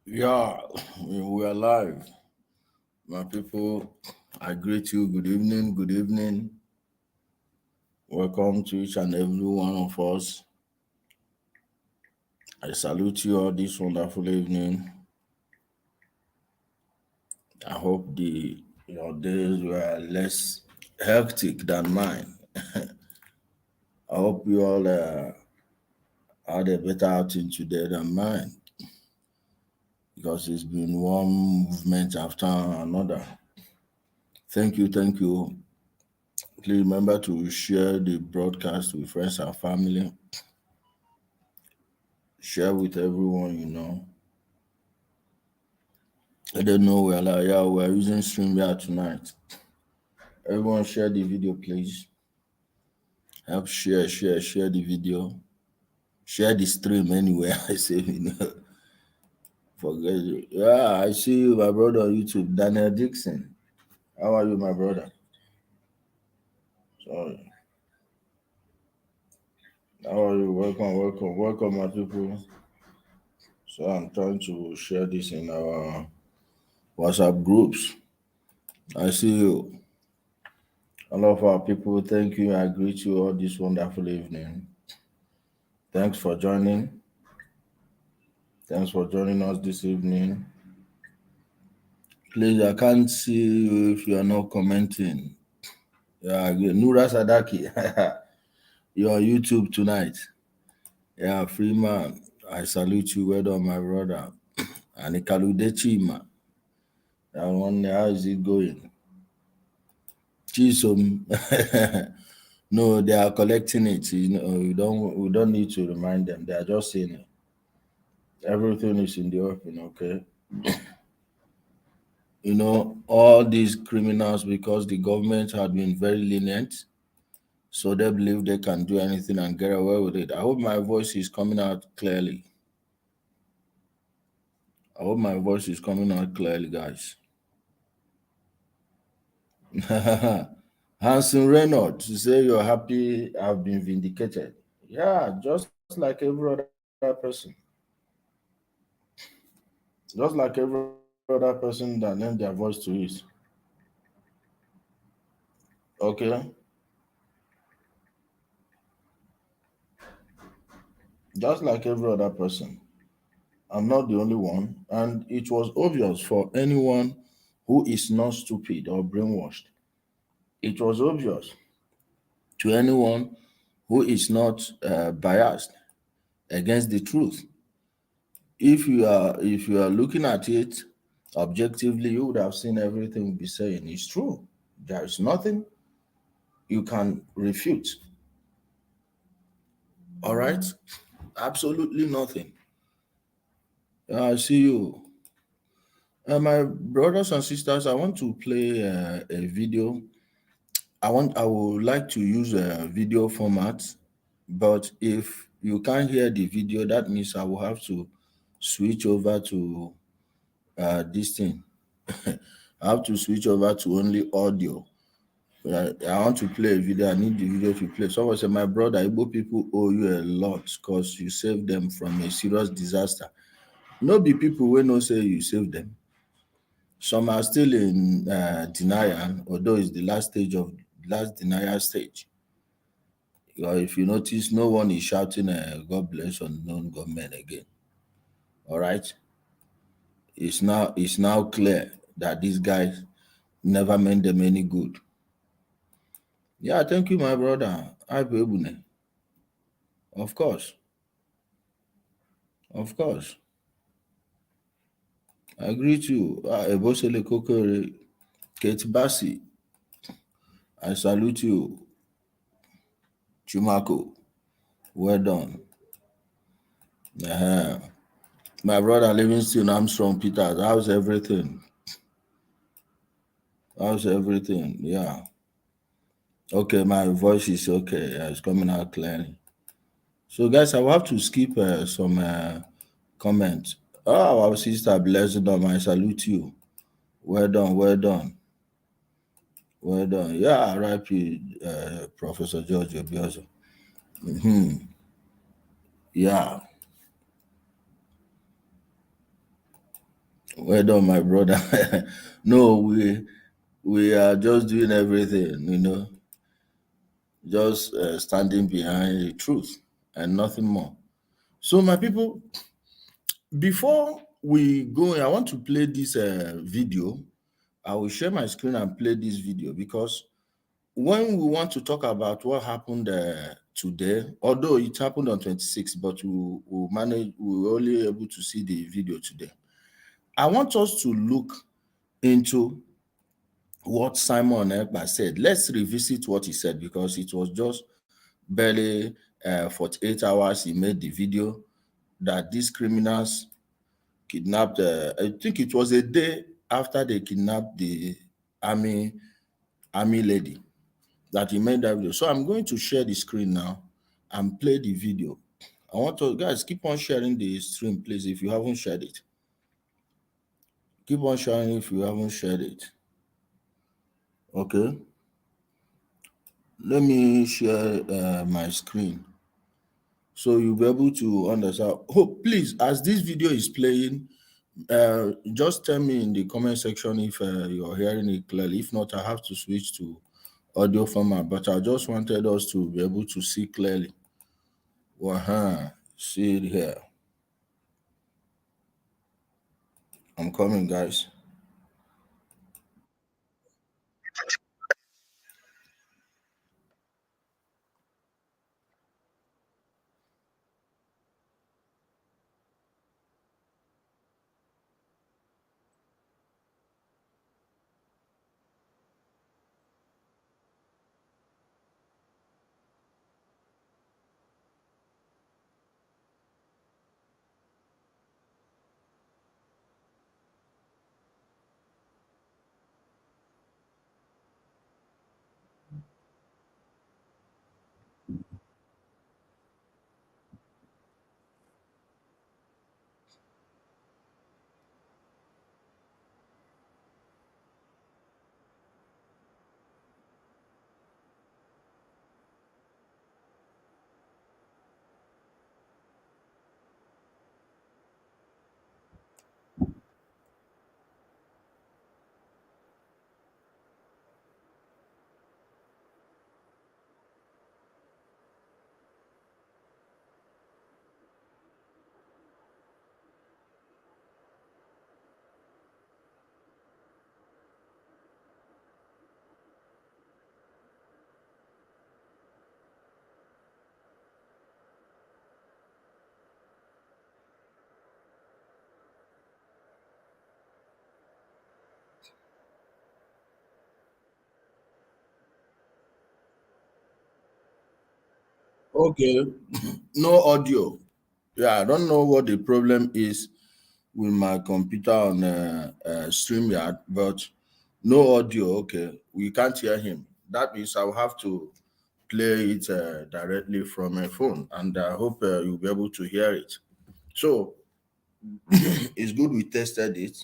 Yeah, we are live. My people, I greet you. Good evening. Good evening. Welcome to each and every one of us. I salute you all this wonderful evening. I hope your days were less hectic than mine. I hope you all had a better outing today than mine because it's been one movement after another. Thank you. Thank you. Please remember to share the broadcast with friends and family. Share with everyone you know. I don't know. We're using StreamYard tonight. Everyone share the video, please. Help share the video. Share the stream anywhere. I say, forget it. Yeah, I see you, my brother on YouTube, Daniel Dixon. How are you, my brother? Sorry. How are you? Welcome, my people. So I'm trying to share this in our WhatsApp groups. I see you. All of our people, thank you. I greet you all this wonderful evening. Thanks for joining. Thanks for joining us this evening. Please, I can't see you if you are not commenting. Yeah, Nura Sadaki, you're on YouTube tonight. Yeah, Freeman, I salute you. Well done, my brother. And Ikalude Chima, I wonder how is it going? Chisom, no, they are collecting it. We don't need to remind them. They are just saying it. Everything is in the open, okay? All these criminals, because the government had been very lenient, so they believe they can do anything and get away with it. I hope my voice is coming out clearly. Guys. Hanson Reynolds, you say you're happy I've been vindicated. Yeah, just like every other person. Just like every other person that lend their voice to it. Okay? Just like every other person. I'm not the only one. And it was obvious for anyone who is not stupid or brainwashed. It was obvious to anyone who is not biased against the truth. If you are looking at it objectively, you would have seen everything we'll be saying is true. There is nothing you can refute. All right? Absolutely nothing. I see you. My brothers and sisters, I want to play a video. I would like to use a video format, but if you can't hear the video, that means I will have to switch over to this thing. I have to switch over to only audio. I want to play a video. I need the video to play. Someone said, my brother, Igbo people owe you a lot because you saved them from a serious disaster. No be people will not say you saved them. Some are still in denial, although it's the last denial stage. If you notice, no one is shouting God bless unknown government again. All right. It's now clear that these guys never meant them any good. Yeah, thank you, my brother. Ibebune. Of course. Of course. I greet you. Ebosele Kokore, Kate Bassi. I salute you. Chumako. Well done. Uh-huh. My brother Livingston Armstrong Peters. How's everything? Yeah. Okay, my voice is okay. It's coming out clearly. So, guys, I will have to skip some comments. Oh, our sister Blessed, I salute you. Well done, well done. Well done. Yeah, RIP, Professor George Obiozo. Yeah. Well done, my brother. No, we are just doing everything, just standing behind the truth and nothing more. So, my people, before we go, I want to play this video. I will share my screen and play this video because when we want to talk about what happened today, although it happened on 26th, but we were only able to see the video today. I want us to look into what Simon Ekpa said. Let's revisit what he said because it was just barely 48 hours he made the video that these criminals kidnapped. I think it was a day after they kidnapped the army lady that he made that video. So I'm going to share the screen now and play the video. I want to guys keep on sharing the stream, please. If you haven't shared it, keep on sharing if you haven't shared it. Okay, let me share my screen so you'll be able to understand. Oh, please, as this video is playing, just tell me in the comment section if you're hearing it clearly. If not, I have to switch to audio format, but I just wanted us to be able to see clearly. See it here. I'm coming, guys. Okay, no audio. Yeah, I don't know what the problem is with my computer on StreamYard, but no audio. Okay, we can't hear him. That means I'll have to play it directly from my phone, and I hope you'll be able to hear it. So it's good we tested it.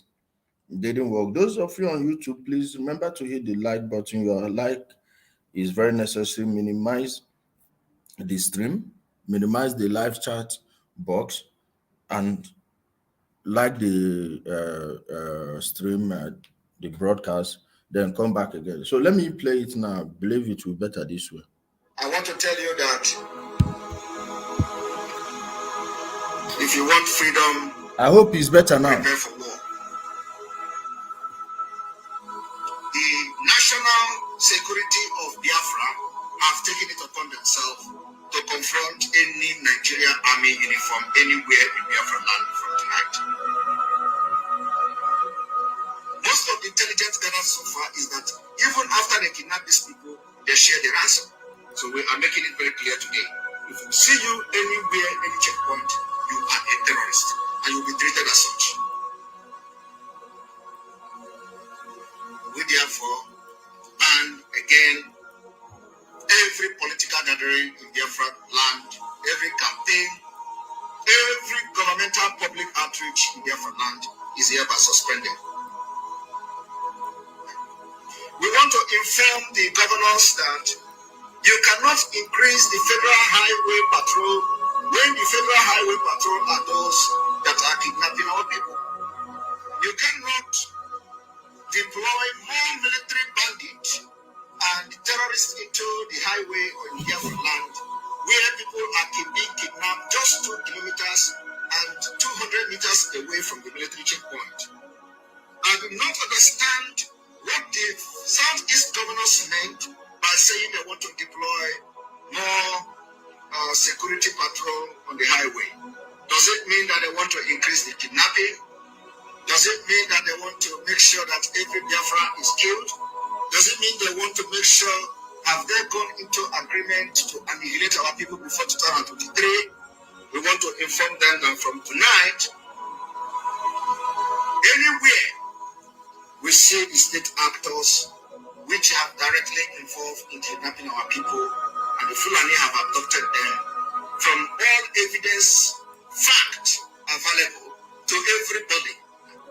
It didn't work. Those of you on YouTube, please remember to hit the like button. Your like is very necessary. Minimize the stream, minimize the live chat box, and like the stream, the broadcast, then come back again. So let me play it now. I believe it will be better this way. I want to tell you that if you want freedom, I hope it's better now. Prepare for war. The national security of Biafra have taken it upon themselves to confront any Nigerian army uniform anywhere in Biafra land from tonight. Most of the intelligence gathered so far is that even after they kidnap these people, they share the ransom. So we are making it very clear today. If we see you anywhere, any checkpoint, you are a terrorist and you'll be treated as such. We therefore ban again every political gathering in Biafra land, every campaign, every governmental public outreach in Biafra land is hereby suspended. We want to inform the governors that you cannot increase the federal highway patrol when the federal highway patrol are those that are kidnapping our people. You can't kilometers and 200 meters away from the military checkpoint. I do not understand what the Southeast governors meant by saying they want to deploy more security patrol on the highway. Does it mean that they want to increase the kidnapping? Does it mean that they want to make sure that every Biafran is killed? Does it mean they want to make sure, have they gone into agreement to annihilate our people before 2023? We want to inform them that from tonight, anywhere we see the state actors which have directly involved in kidnapping our people, and the Fulani have adopted them, from all evidence, fact available to everybody,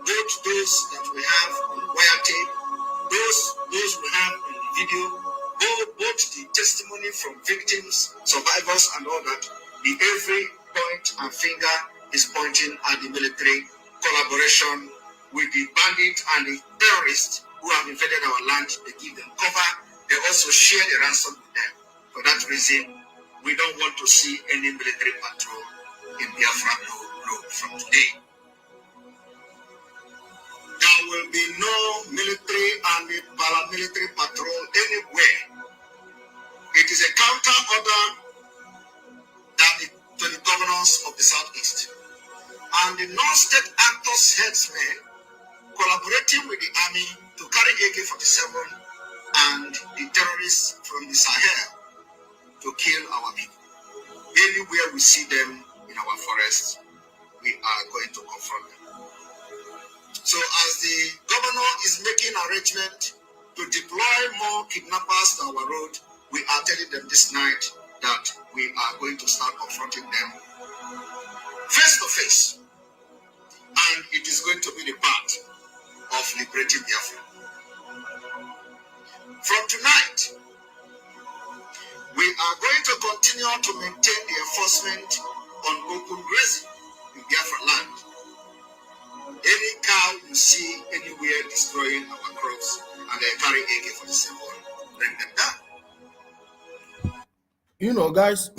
both those that we have on wiretape, those we have on video, both the testimony from victims, survivors, and all that, the every point and finger is pointing at the military collaboration with the bandits and the terrorists who have invaded our land. They give them cover. They also share the ransom with them. For that reason, we don't want to see any military patrol in Biafra road from today. There will be no military and paramilitary patrol anywhere. It is a counter order to the governors of the Southeast. And the non-state actors headsmen collaborating with the army to carry AK-47 and the terrorists from the Sahel to kill our people. Anywhere we see them in our forests, we are going to confront them. So as the governor is making arrangement to deploy more kidnappers to our road, we are telling them this night that we are going to start confronting them face to face. And it is going to be the part of liberating Biafra. From tonight, we are going to continue to maintain the enforcement on open grazing in Biafra land. Any cow you see anywhere destroying our crops and they carry AK-47, bring them down. You know, guys,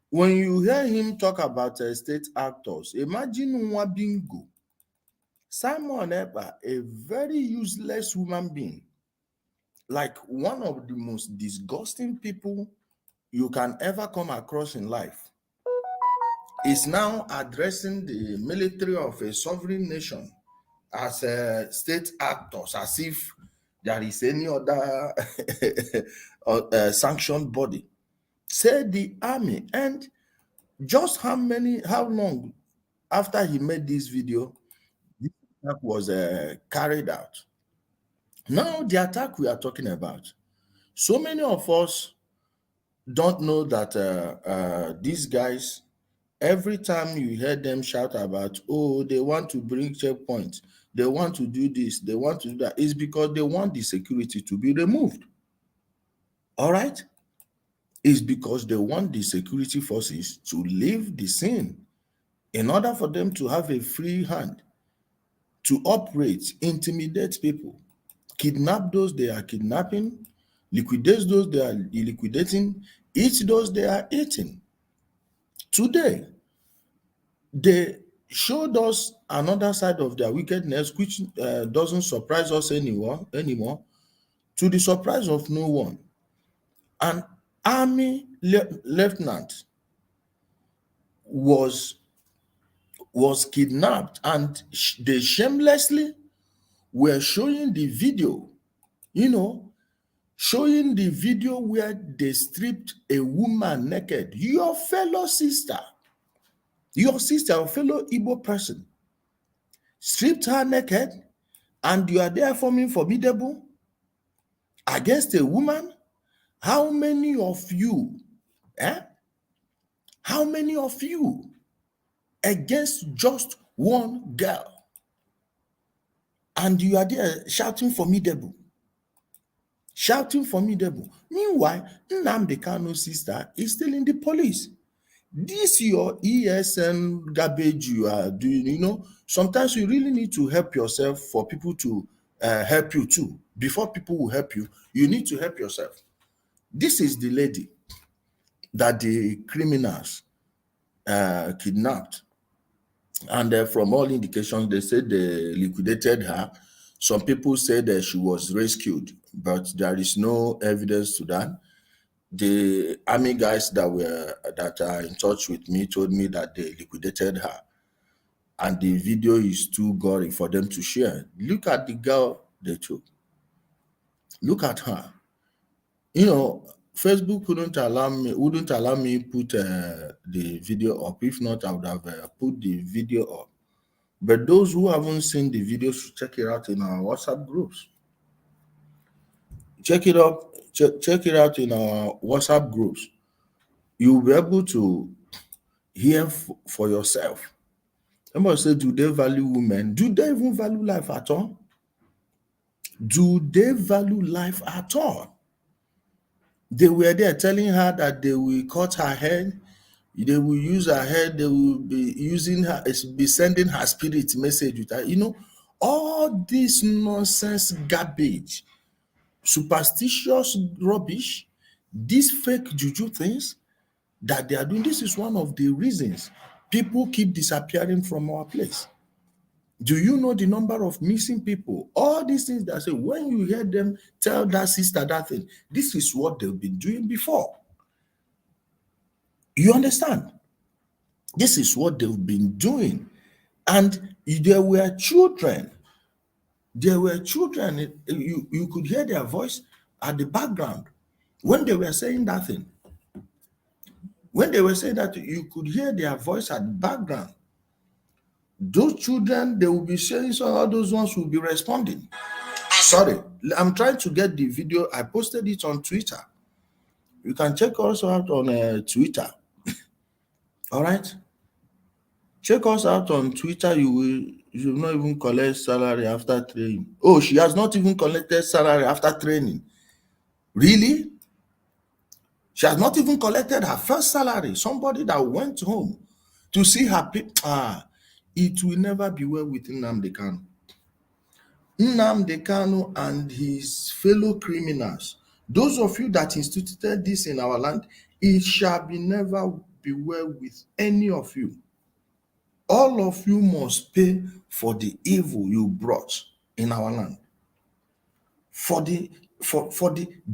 when you hear him talk about state actors, imagine Nwabingo, Simon Ekpa, a very useless human being, like one of the most disgusting people you can ever come across in life, is now addressing the military of a sovereign nation as state actors, as if there is any other sanctioned body. Say the army. And just how long after he made this video, this attack was carried out. Now, the attack we are talking about, so many of us don't know that these guys, every time you hear them shout about, oh, they want to bring checkpoints, they want to do this, they want to do that, it's because they want the security to be removed. All right? It's because they want the security forces to leave the scene in order for them to have a free hand to operate, intimidate people, kidnap those they are kidnapping, liquidate those they are liquidating, eat those they are eating. Today, they showed us another side of their wickedness, which doesn't surprise us anymore, to the surprise of no one. An army lieutenant was kidnapped, and they shamelessly were showing the video, showing the video where they stripped a woman naked. Your fellow sister, your fellow Igbo person, stripped her naked, and you are there forming formidable against a woman? How many of you, how many of you against just one girl? And you are there shouting formidable. Shouting formidable. Meanwhile, Nnamdi Kanu's sister is still in the police. This your ESN garbage you are doing, sometimes you really need to help yourself for people to help you too. Before people will help you, you need to help yourself. This is the lady that the criminals kidnapped. And from all indications, they said they liquidated her. Some people said that she was rescued, but there is no evidence to that. The army guys that are in touch with me told me that they liquidated her, and the video is too gory for them to share. Look at the girl they took. Look at her. You know, Facebook wouldn't allow me put the video up. If not, I would have put the video up. But those who haven't seen the video should check it out in our WhatsApp groups. Check it out. Check it out in our WhatsApp groups. You'll be able to hear for yourself. Somebody say, do they value women? Do they even value life at all? Do they value life at all? They were there telling her that they will cut her head, they will use her head, they will be using her, be sending her spirit message with her. You know, all this nonsense garbage, superstitious rubbish, these fake juju things that they are doing. This is one of the reasons people keep disappearing from our place. Do you know the number of missing people? All these things that say, when you hear them tell that sister that thing, this is what they've been doing before. You understand? This is what they've been doing. And there were children. There were children. You could hear their voice at the background when they were saying that thing. When they were saying that, you could hear their voice at the background. Those children, they will be saying, so all those ones will be responding. Sorry, I'm trying to get the video. I posted it on Twitter. You can check us out on Twitter. All right? Check us out on Twitter. You will not even collect salary after training. Oh, she has not even collected salary after training. Really? She has not even collected her first salary. Somebody that went home to see her people. It will never be well with Nnamdi Kanu. Nnamdi Kanu and his fellow criminals, those of you that instituted this in our land, it shall be never be well with any of you. All of you must pay for the evil you brought in our land. For the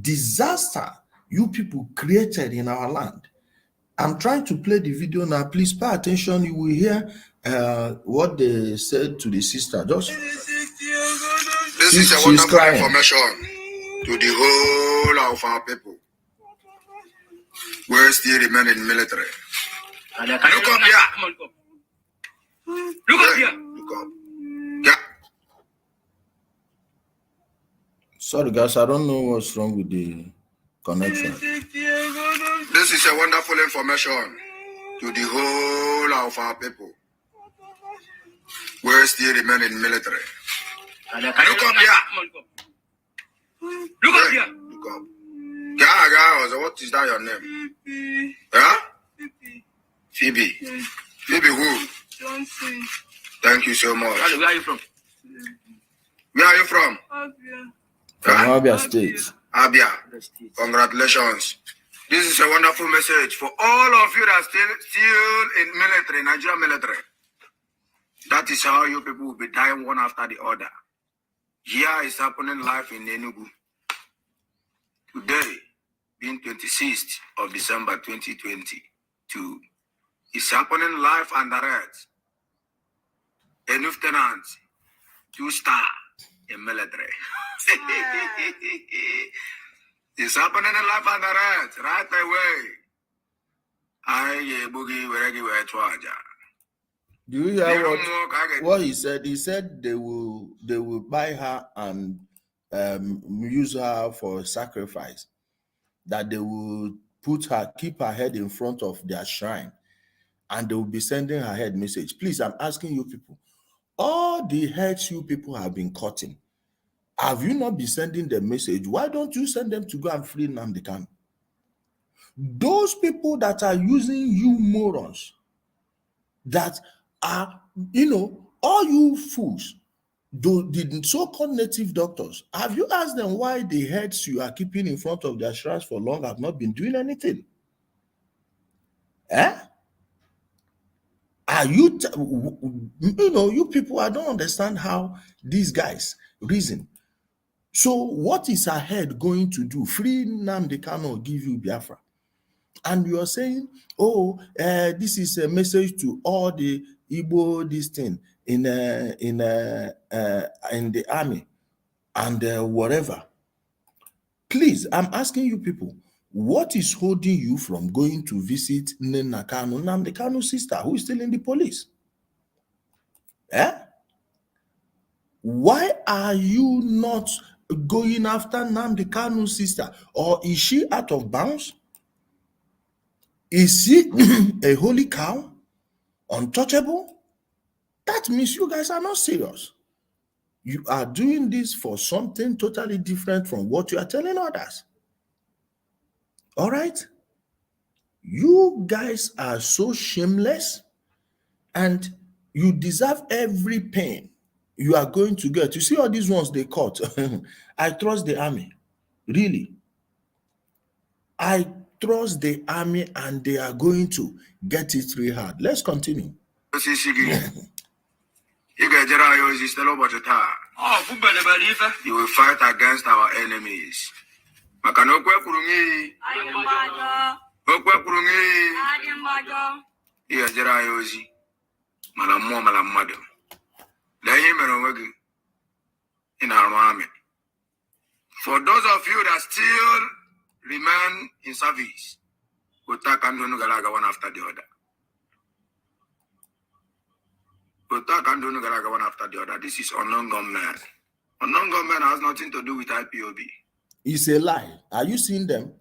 disaster you people created in our land. I'm trying to play the video now. Please pay attention. You will hear what they said to the sister. Just this is a wonderful information to the whole of our people. We still remain in military. Look up here. Look up here. Look up. Yeah. Sorry, guys. I don't know what's wrong with the connection. This is a wonderful information to the whole of our people. We still remain in military. Look up here. Look up here. Look up. Guys, what is that your name? Huh? Phoebe. Phoebe who? Johnson. Thank you so much. Where are you from? Where are you from? Abia. From Abia State. Abia. Congratulations. This is a wonderful message for all of you that are still in military, Nigerian military. That is how you people will be dying one after the other. Here is happening live in Enugu. Today, being 26th of December 2022, it's happening live and direct. A lieutenant, 2-star in military. It's happening in live and direct right away. I boogie where Twaja. Do you hear what he said? He said they will buy her and use her for sacrifice. That they will keep her head in front of their shrine, and they will be sending her head message. Please, I'm asking you people, all the heads you people have been cutting, have you not been sending them message? Why don't you send them to go and free Nnamdi Kanu? Those people that are using you morons, that are, all you fools, the so-called native doctors, have you asked them why the heads you are keeping in front of their shrines for long have not been doing anything? Are you, you people, I don't understand how these guys reason. So what is ahead going to do? Free Nnamdi Kanu, give you Biafra. And you are saying, oh, this is a message to all the Igbo, this thing, in the army and whatever. Please, I'm asking you people, what is holding you from going to visit Nnenna Kanu, Nnamdi Kanu's sister, who is still in the police? Eh? Why are you not going after Nnamdi Kanu's sister? Or is she out of bounds? Is she a holy cow? Untouchable? That means you guys are not serious. You are doing this for something totally different from what you are telling others. All right? You guys are so shameless and you deserve every pain you are going to get. You see all these ones they caught. I trust the army. Really. I trust the army and they are going to get it really hard. Let's continue. You will fight against our enemies. For those of you that still remain in service, we'll take one after the other. One after the other. This is unknown gunmen. Unknown gunmen has nothing to do with IPOB. It's a lie. Are you seeing them?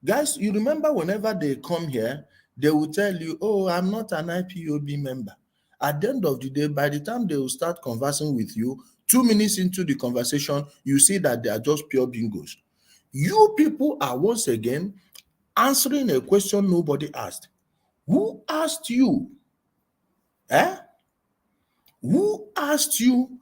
Guys, you remember whenever they come here, they will tell you, oh, I'm not an IPOB member. At the end of the day, by the time they will start conversing with you, 2 minutes into the conversation, you see that they are just pure bingos. You people are once again answering a question nobody asked. Who asked you? Who asked you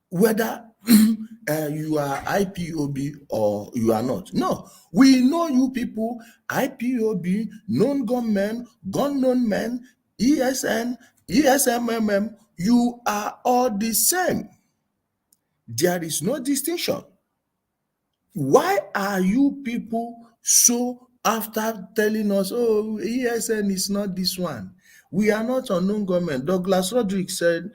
whether you are IPOB or you are not? No, we know you people, IPOB, known gunmen, gun-known men, ESN, ESMMM, you are all the same. There is no distinction. Why are you people so after telling us, oh, ESN is not this one? We are not unknown government. Douglas Rodriguez said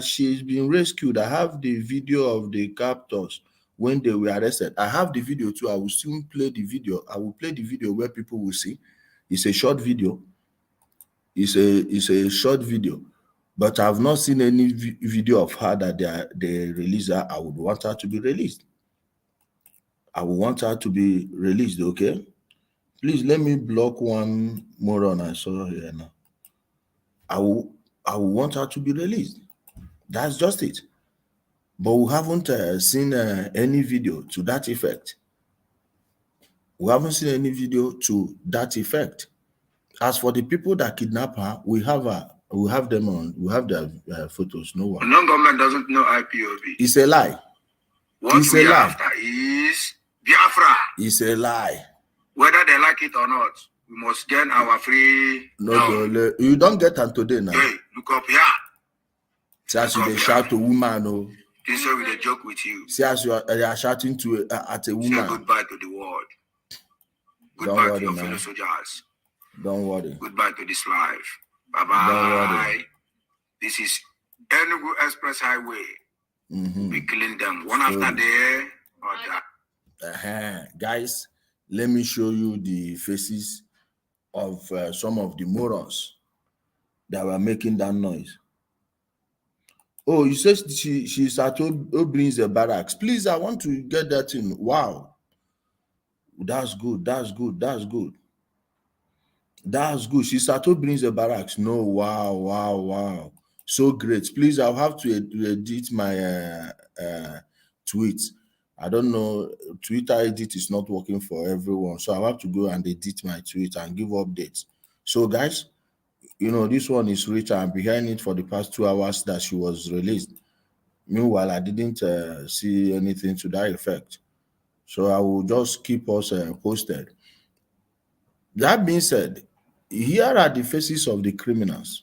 she's been rescued. I have the video of the captors when they were arrested. I have the video too. I will soon play the video. I will play the video where people will see. It's a short video. It's a short video. But I've not seen any video of her that they released her. I would want her to be released. I will want her to be released, okay? Please let me block one moron I saw here now. I will want her to be released. That's just it. But we haven't seen any video to that effect. We haven't seen any video to that effect. As for the people that kidnap her, we have them on. We have their photos. No one. Non-government doesn't know IPOB. It's a lie. What it's we a lie. After is Biafra. It's a lie. Whether they like it or not, we must gain our free. No, you don't get them today now. Hey, look up here. See as you shout to woman, oh. This way we joke with you. See as you are shouting to at a woman. Say goodbye to the world. Goodbye to your fellow soldiers. Don't worry. Goodbye to this life. Bye bye. Don't worry. This is Enugu Express Highway. We killing them one after the other. Guys, let me show you the faces of some of the morons that were making that noise. Oh, you said she's at Obrin's barracks. Please, I want to get that in. Wow. That's good. That's good. That's good. That's good. She's at Obrin's barracks. No, wow. So great. Please, I'll have to edit my tweets. I don't know. Twitter edit is not working for everyone. So I'll have to go and edit my tweet and give updates. So, guys, this one is Rita. I'm behind it for the past 2 hours that she was released. Meanwhile, I didn't see anything to that effect. So I will just keep us posted. That being said, here are the faces of the criminals.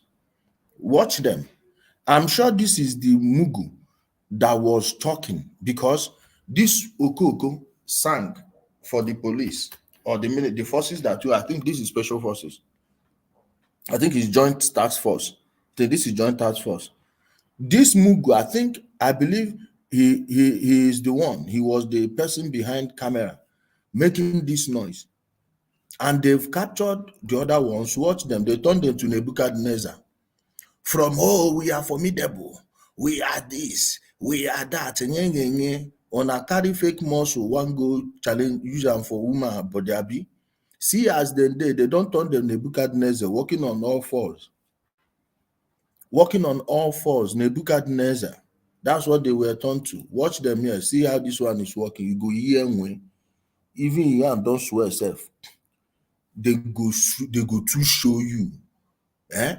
Watch them. I'm sure this is the Mugu that was talking, because this Okoko sang for the police or the forces that you, I think this is special forces. I think it's joint task force. I think this is joint task force. This Mugu, I believe he is the one. He was the person behind camera making this noise. And they've captured the other ones. Watch them. They turned them to Nebuchadnezzar. From, oh, we are formidable, we are this, we are that, on a carry fake muscle, one go challenge, use them for woman, but they be. See, as they don't turn them Nebuchadnezzar, walking on all fours. Walking on all fours, Nebuchadnezzar. That's what they were turned to. Watch them here. See how this one is working. You go here and even you don't swear self. They go to show you. Eh?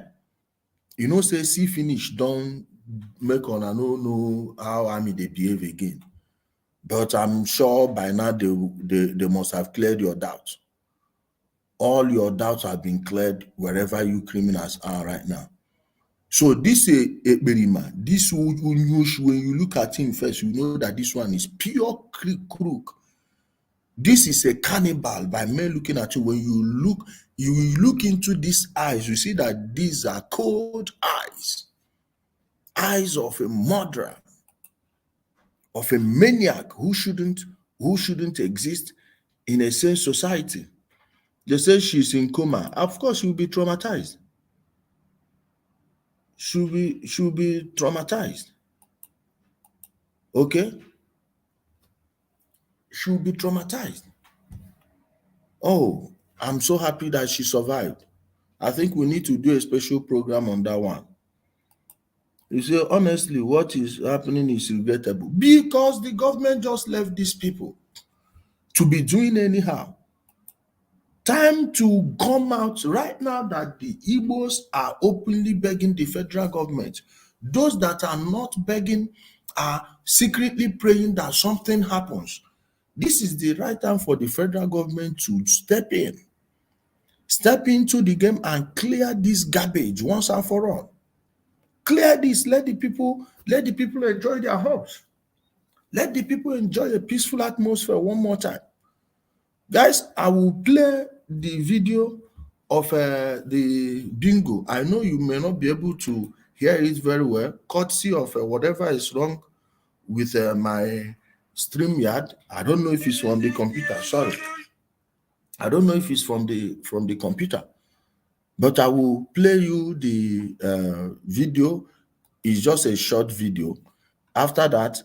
You know, say see finish, don't make on I don't know how army they behave again. But I'm sure by now they must have cleared your doubts. All your doubts have been cleared wherever you criminals are right now. So this is a Berima. This when you look at him first, you know that this one is pure crook. This is a cannibal by men looking at you. When you look into these eyes, you see that these are cold eyes. Eyes of a murderer, of a maniac who shouldn't exist in a sane society. They say she's in coma. Of course, she'll be traumatized. She'll be traumatized. Okay? She'll be traumatized. Oh, I'm so happy that she survived. I think we need to do a special program on that one. You say, honestly, what is happening is regrettable because the government just left these people to be doing anyhow. Time to come out right now that the Igbos are openly begging the federal government. Those that are not begging are secretly praying that something happens. This is the right time for the federal government to step into the game and clear this garbage once and for all. Clear this. Let the people enjoy their homes. Let the people enjoy a peaceful atmosphere one more time. Guys, I will play the video of the bingo. I know you may not be able to hear it very well, courtesy of whatever is wrong with my StreamYard. I don't know if it's from the computer. Sorry, I don't know if it's from the computer, but I will play you the video. It's just a short video. After that,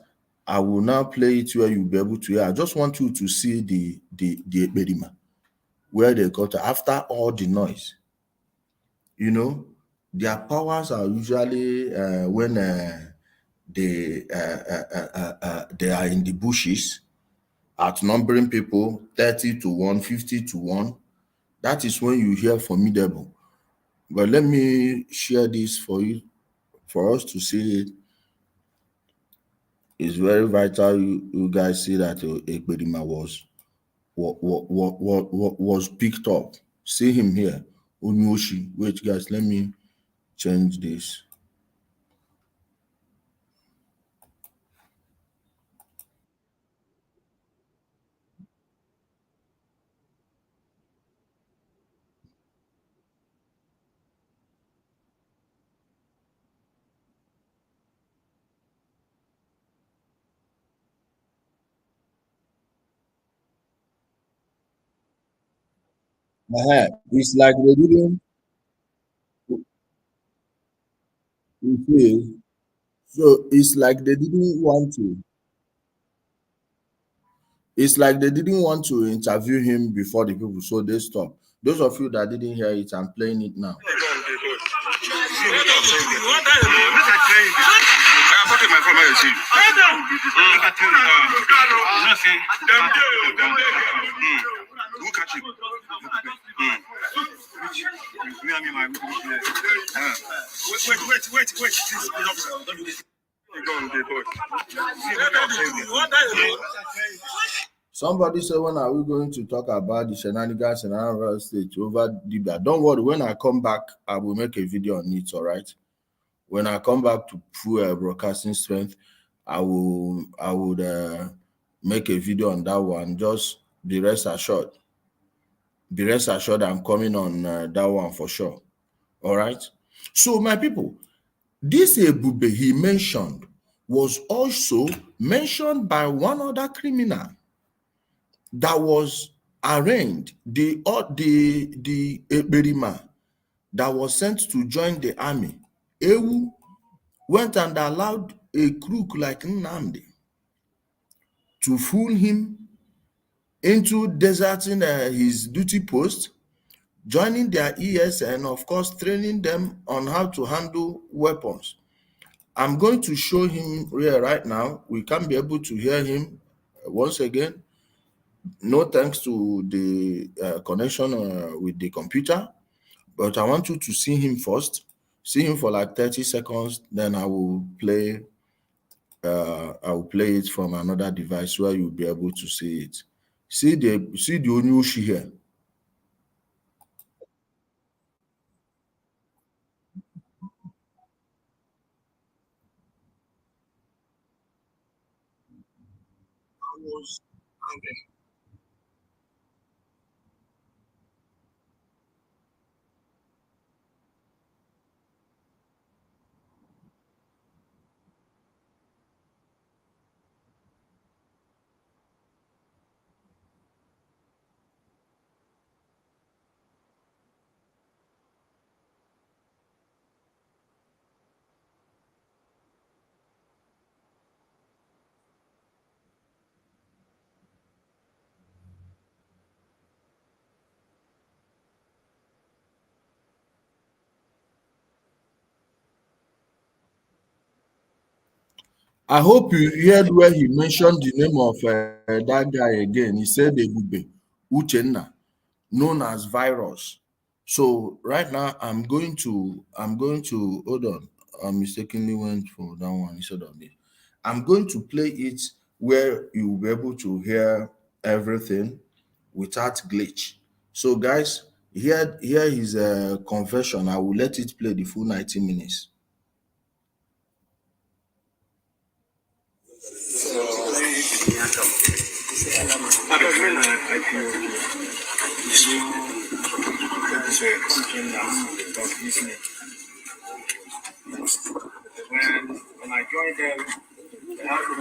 I will now play it where you'll be able to hear. I just want you to see the Bedima, where they got after all the noise. You know, their powers are usually when they are in the bushes, outnumbering people 30 to 1, 50 to 1. That is when you hear formidable. But let me share this for you, for us to see it. It's very vital you guys see that Ekbedima was picked up. See him here, Onyoshi. Wait, guys, let me change this. It's like they didn't. You see, so it's like they didn't want to. It's like they didn't want to interview him before the people, so they stopped. Those of you that didn't hear it, I'm playing it now. Somebody said, when are we going to talk about the shenanigans in our state over Libya? Don't worry, when I come back, I will make a video on it, all right? When I come back to full broadcasting strength, I would make a video on that one. Just be rest assured. Be rest assured I'm coming on that one for sure. All right. So my people, this Ebube he mentioned was also mentioned by one other criminal that was arraigned, the Eberima that was sent to join the army. Ewu went and allowed a crook like Nnamdi to fool him into deserting his duty post, joining their ESN, of course, training them on how to handle weapons. I'm going to show him here right now. We can't be able to hear him once again. No thanks to the connection with the computer, but I want you to see him first. See him for like 30 seconds, then I will play it from another device where you'll be able to see it. See the Onyushi here. I was angry. I hope you heard where he mentioned the name of that guy again. He said Ebube Uchenna, known as Virus. So right now I'm going to hold on. I mistakenly went for that one instead of this. I'm going to play it where you will be able to hear everything without glitch. So guys, here is a confession. I will let it play the full 90 minutes. When I joined them, they had to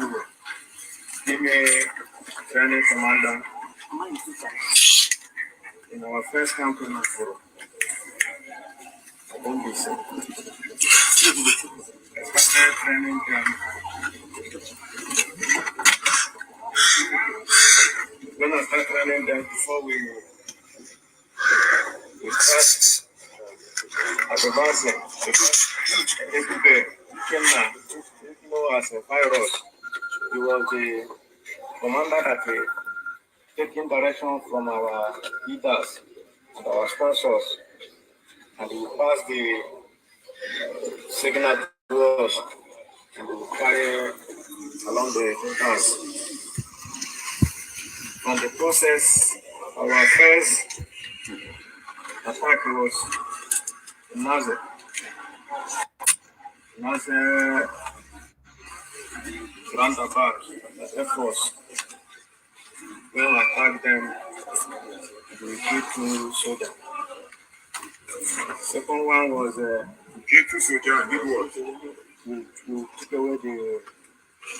give me training commander in our first campaign for Bombisi. I started training them. When I started training them, before we start advancing, Ebube Uchenna, you know, as a virus, he was the commander that taking direction from our leaders and our sponsors, and he passed the signal to us and we carry along the dance. On the process, our first attack was Naze. Naze roundabout, the Air Force. When we attacked them, we killed 2 soldiers. Second one was killed 2 soldiers and did what? We took away the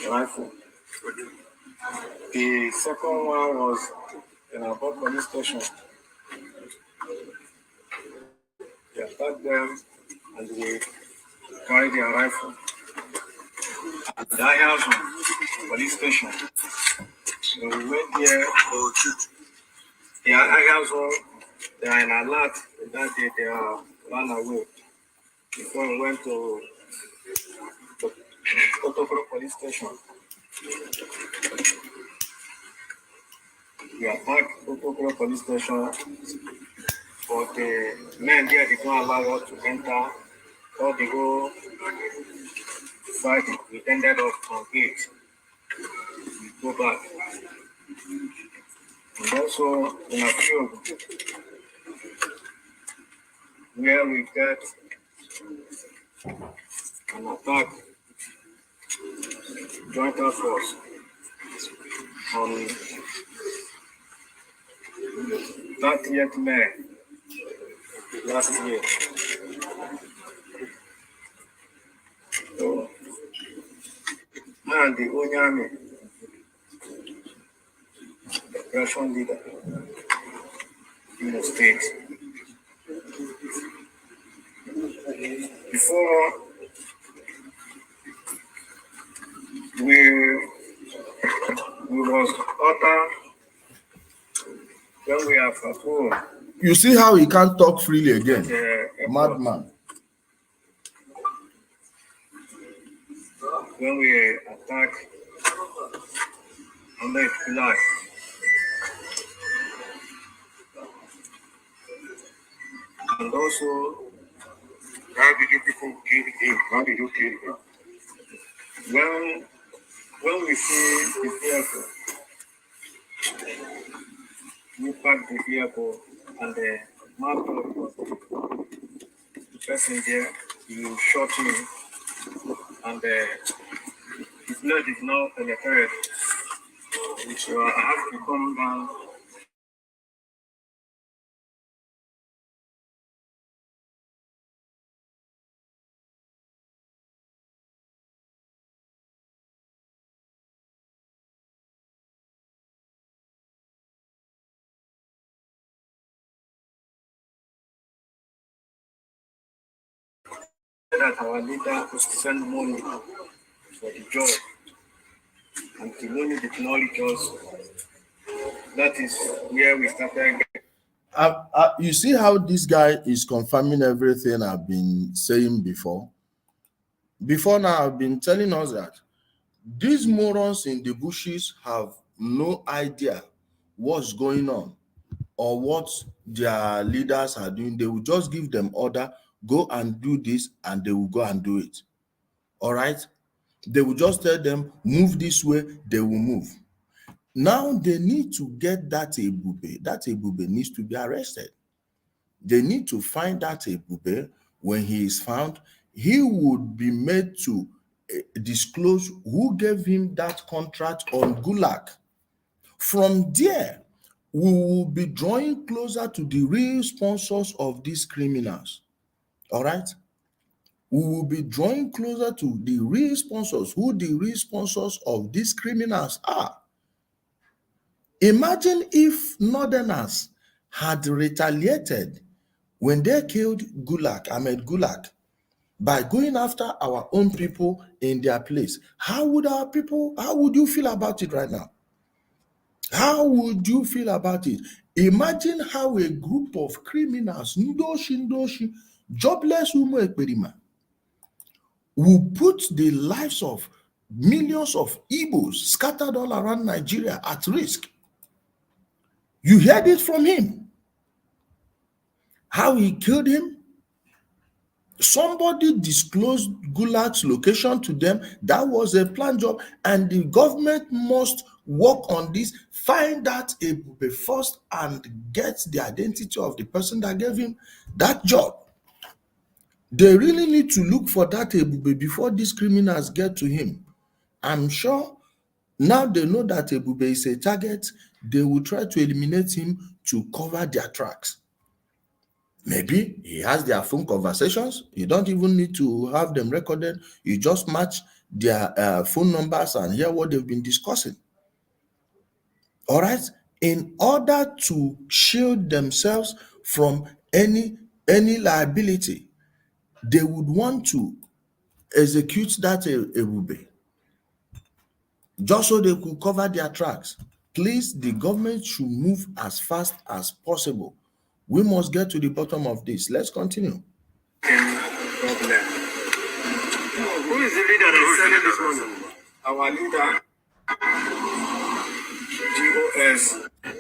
rifle. The second one was in our police station. We attacked them and we carried their rifle. At the Ayazo police station. When we went there, the Ayazo, they are in alert that day, they are run away. Before we went to the Kotokoro police station, we attacked Kotokoro police station, but the men there did not allow us to enter. All the whole fight, we ended up on gate. We go back. And also in a field where we get an attack joint force on 30th May last year. So, and the Onye Army, the operation leader in the state. Before we was utter when we are at home. You see how he can't talk freely again? Madman. When we attack on the July. And also, how did you people kill him? How did you kill him? When we see the vehicle, we park the vehicle and the map of the person there, you shot him and his blood is now penetrated. So I have to come down. That our leader was to send money for the job, and the money did not reach us. That is where we started. You see how this guy is confirming everything I've been saying before? Before now, I've been telling us that these morons in the bushes have no idea what's going on or what their leaders are doing. They will just give them order, go and do this, and they will go and do it. All right? They will just tell them, move this way, they will move. Now they need to get that Ebube. That Ebube needs to be arrested. They need to find that Ebube. When he is found, he would be made to disclose who gave him that contract on Gulag. From there, we will be drawing closer to the real sponsors of these criminals. All right? We will be drawing closer to the real sponsors, who the real sponsors of these criminals are. Imagine if Northerners had retaliated when they killed Ahmed Gulag, by going after our own people in their place. How would you feel about it right now? How would you feel about it? Imagine how a group of criminals, ndoshi, jobless Umu Ekperima, will put the lives of millions of Igbos scattered all around Nigeria at risk. You heard it from him. How he killed him. Somebody disclosed Gulag's location to them. That was a planned job, and the government must work on this, find that Ebube first, and get the identity of the person that gave him that job. They really need to look for that Ebube before these criminals get to him. I'm sure now they know that Ebube is a target. They will try to eliminate him to cover their tracks. Maybe he has their phone conversations. You don't even need to have them recorded. You just match their phone numbers and hear what they've been discussing. All right? In order to shield themselves from any liability, they would want to execute that Ebube just so they could cover their tracks. Please, the government should move as fast as possible. We must get to the bottom of this. Let's continue. Who is the leader that is sending this money? Our leader, GOS,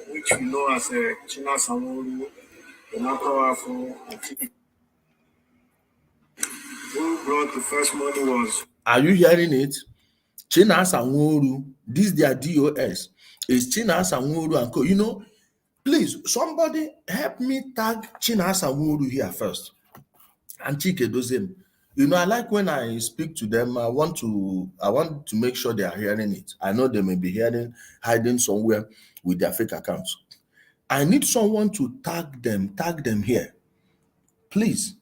which we know as China Samuru, the powerful, who brought the first money was. Are you hearing it? China Sanworu, this their DOS, is China Sanworu and Co. You know, please, somebody help me tag China Sanworu here first. And Chike Dozem. You know, I like when I speak to them, I want to make sure they are hearing it. I know they may be hiding somewhere with their fake accounts. I need someone to tag them here. Please.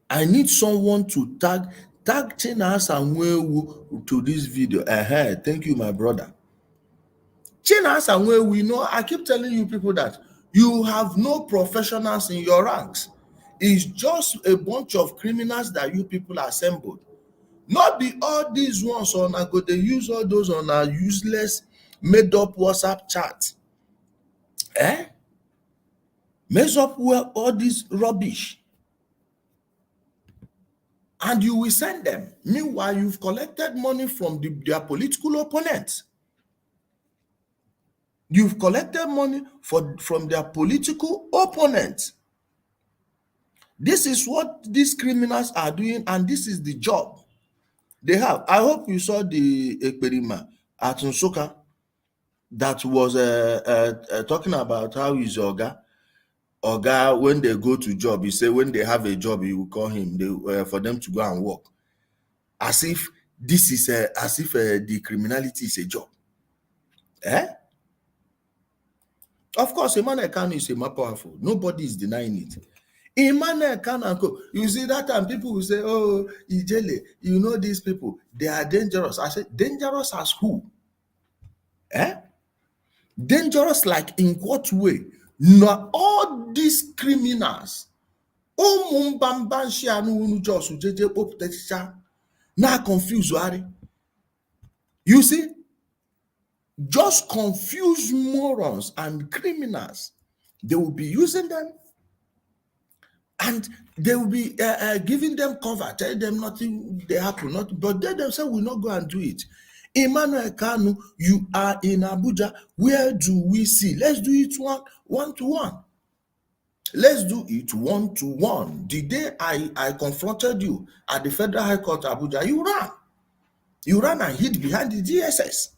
I need someone to tag Chinas and Wewu to this video. Thank you, my brother. Chinas and Wewu, you know, I keep telling you people that you have no professionals in your ranks. It's just a bunch of criminals that you people assembled. Not be all these ones on go they use all those on a useless made up WhatsApp chat. Mess up well all this rubbish. And you will send them. Meanwhile, you've collected money from their political opponents. You've collected money from their political opponents. This is what these criminals are doing, and this is the job they have. I hope you saw the Ekperima at Nsukka that was talking about how his Oga, when they go to job, he say when they have a job, he will call him for them to go and work. As if this is the criminality is a job. Of course, Emmanuel Kanu is more powerful. Nobody is denying it. Emmanuel Kanu, you see that time people will say, oh, Ijele, you know these people, they are dangerous. I said, dangerous as who? Dangerous like in what way? Now all these criminals, now confuse. You see, just confuse morons and criminals. They will be using them and they will be giving them cover, telling them nothing they happen, not, but they themselves will not go and do it. Emmanuel Kanu, you are in Abuja. Where do we see? Let's do it one to one. Let's do it one to one. The day I confronted you at the Federal High Court Abuja, you ran. You ran and hid behind the DSS.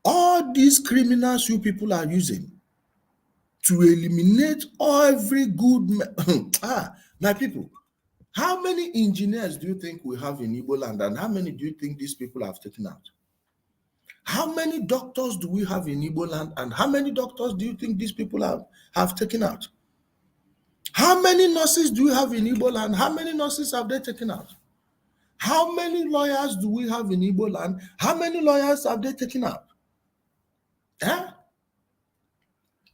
All these criminals you people are using to eliminate every good my people, how many engineers do you think we have in Igbo land, and how many do you think these people have taken out? How many doctors do we have in Igbo land, and how many doctors do you think these people have taken out? How many nurses do we have in Igbo land? How many nurses have they taken out? How many lawyers do we have in Igbo land? How many lawyers have they taken out?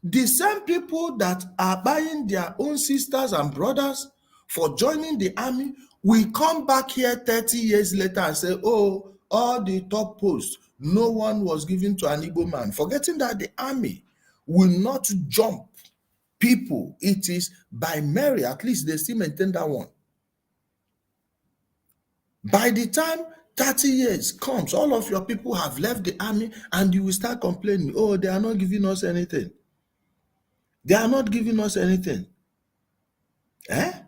The same people that are buying their own sisters and brothers for joining the army will come back here 30 years later and say, oh, all the top posts, no one was given to an Igbo man, forgetting that the army will not jump people. It is by merit. At least they still maintain that one. By the time 30 years comes, all of your people have left the army and you will start complaining, oh, they are not giving us anything. They are not giving us anything. Are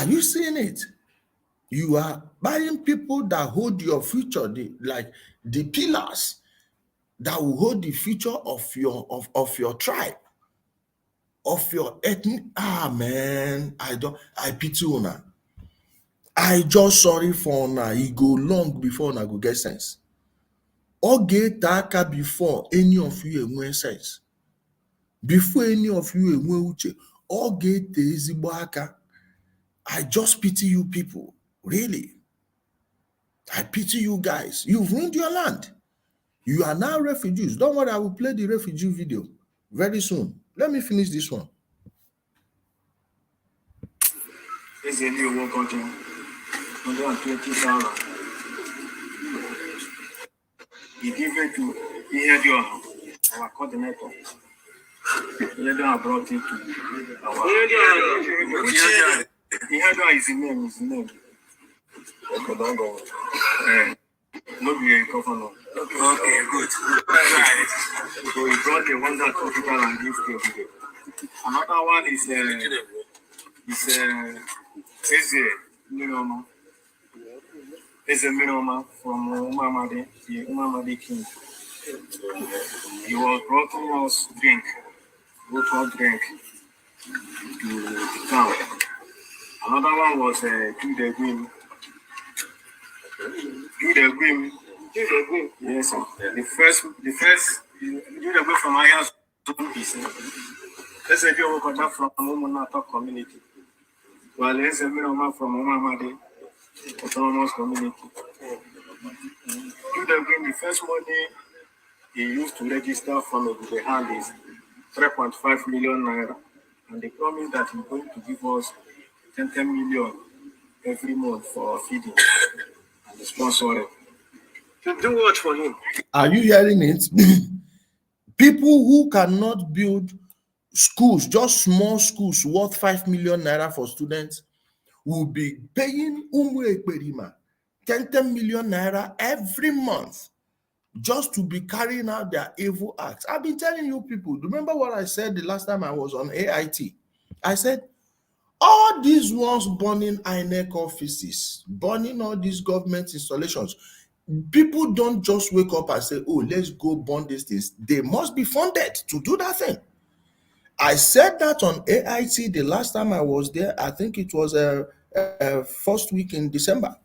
you seeing it? You are buying people that hold your future, like the pillars that will hold the future of your tribe, of your ethnic. Man, I pity una. I just sorry for una. He go long before una go get sense. Or get taka before any of you enwe sense. Before any of you enwe uche. Or get ezigbo aka. I just pity you people. Really. I pity you guys. You've ruined your land. You are now refugees. Don't worry, I will play the refugee video very soon. Let me finish this one. This is a new work out here. 120,000. He gave it to our coordinator. He had brought it to our. He had his name. Okay, don't go. No be a governor. Okay, good. Right. So he brought the one that hospital and give to you. Another one is Minoma. It's a Minoma from Umamadi King. He was brought us drink. Drink. the town. Another one was Do the Green. Do the Green. Do the Green. Yes, sir. Yeah. The first Do the Green from my house is let's say you got that from Woman community. Well, let's say from Omamade autonomous community. Do the Green, the first money he used to register from the hand is 3.5 million naira. And they promised that he's going to give us 10 million every month for feeding and the sponsor it. Do what for him? Are you hearing it? People who cannot build schools, just small schools worth 5 million naira for students, will be paying Ekperima 10 million naira every month just to be carrying out their evil acts. I've been telling you people, remember what I said the last time I was on AIT? I said, all these ones burning INEC offices, burning all these government installations, people don't just wake up and say, oh, let's go burn these things. They must be funded to do that thing. I said that on AIT the last time I was there. I think it was first week in December.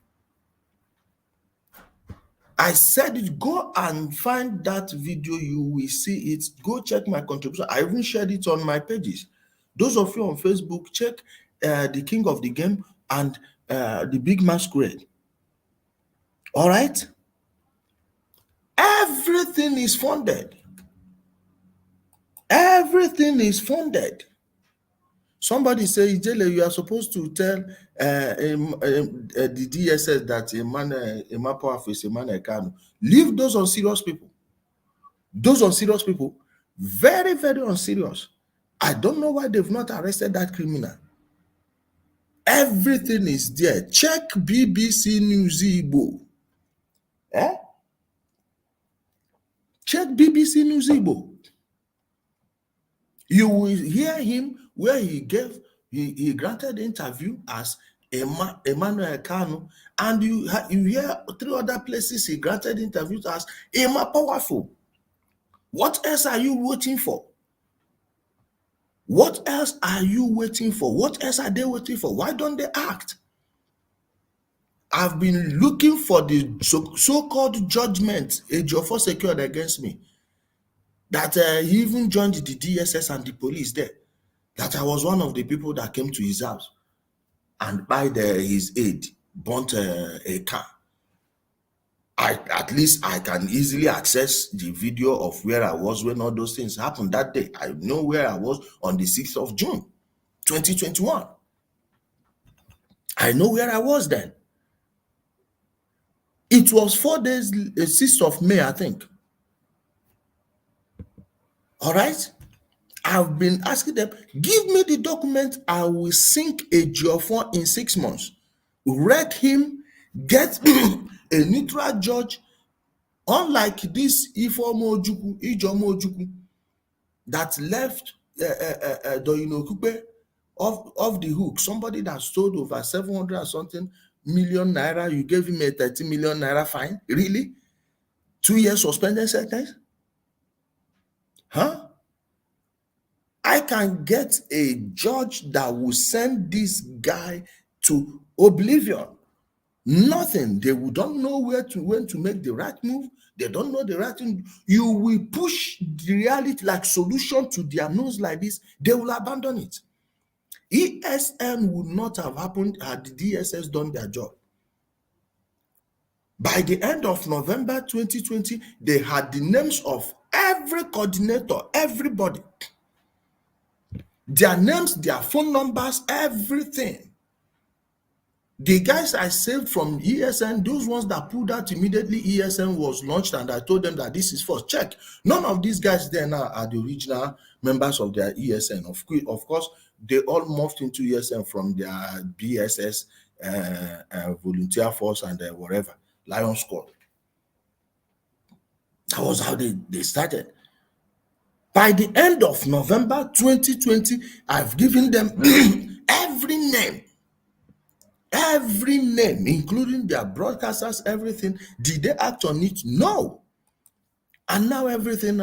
I said it, go and find that video, you will see it. Go check my contribution. I even shared it on my pages. Those of you on Facebook, check the King of the Game and the Big Masquerade. All right? Everything is funded. Everything is funded. Somebody say, Ijele, you are supposed to tell the DSS that Ipob Esn. Leave those unserious people. Those unserious people, very, very unserious. I don't know why they've not arrested that criminal. Everything is there. Check BBC News Igbo. Check BBC News Igbo. You will hear him where he granted interview as Emmanuel Kanu, and you hear 3 other places he granted interviews as Emma Powerful. What else are you waiting for? What else are you waiting for? What else are they waiting for? Why don't they act? I've been looking for the so-called judgment Ejiofor secured against me. That he even joined the DSS and the police there. That I was one of the people that came to his house and by his aid burnt a car. At least I can easily access the video of where I was when all those things happened that day. I know where I was on the 6th of June, 2021. I know where I was then. It was 4 days, 6th of May, I think. All right? I've been asking them, give me the document, I will sink Ejiofor in 6 months. Wreck him, get a neutral judge, unlike this Ijomo Ojukwu that left Doyin off the hook. Somebody that stole over 700 and something million naira, you gave him a 30 million naira fine? Really? 2 years suspended sentence? Huh? I can get a judge that will send this guy to oblivion. Nothing. They don't know when to make the right move. They don't know the right thing. You will push the reality like solution to their nose like this. They will abandon it. ESN would not have happened had the DSS done their job. By the end of November 2020, they had the names of every coordinator, everybody. Their names, their phone numbers, everything. The guys I saved from ESN, those ones that pulled out immediately ESN was launched, and I told them that this is first. Check. None of these guys there now are the original members of their ESN. Of course, they all morphed into ESN from their BSS, volunteer force, and whatever, Lion Squad. That was how they started. By the end of November 2020, I've given them every name, including their broadcasters, everything. Did they act on it? No. And now everything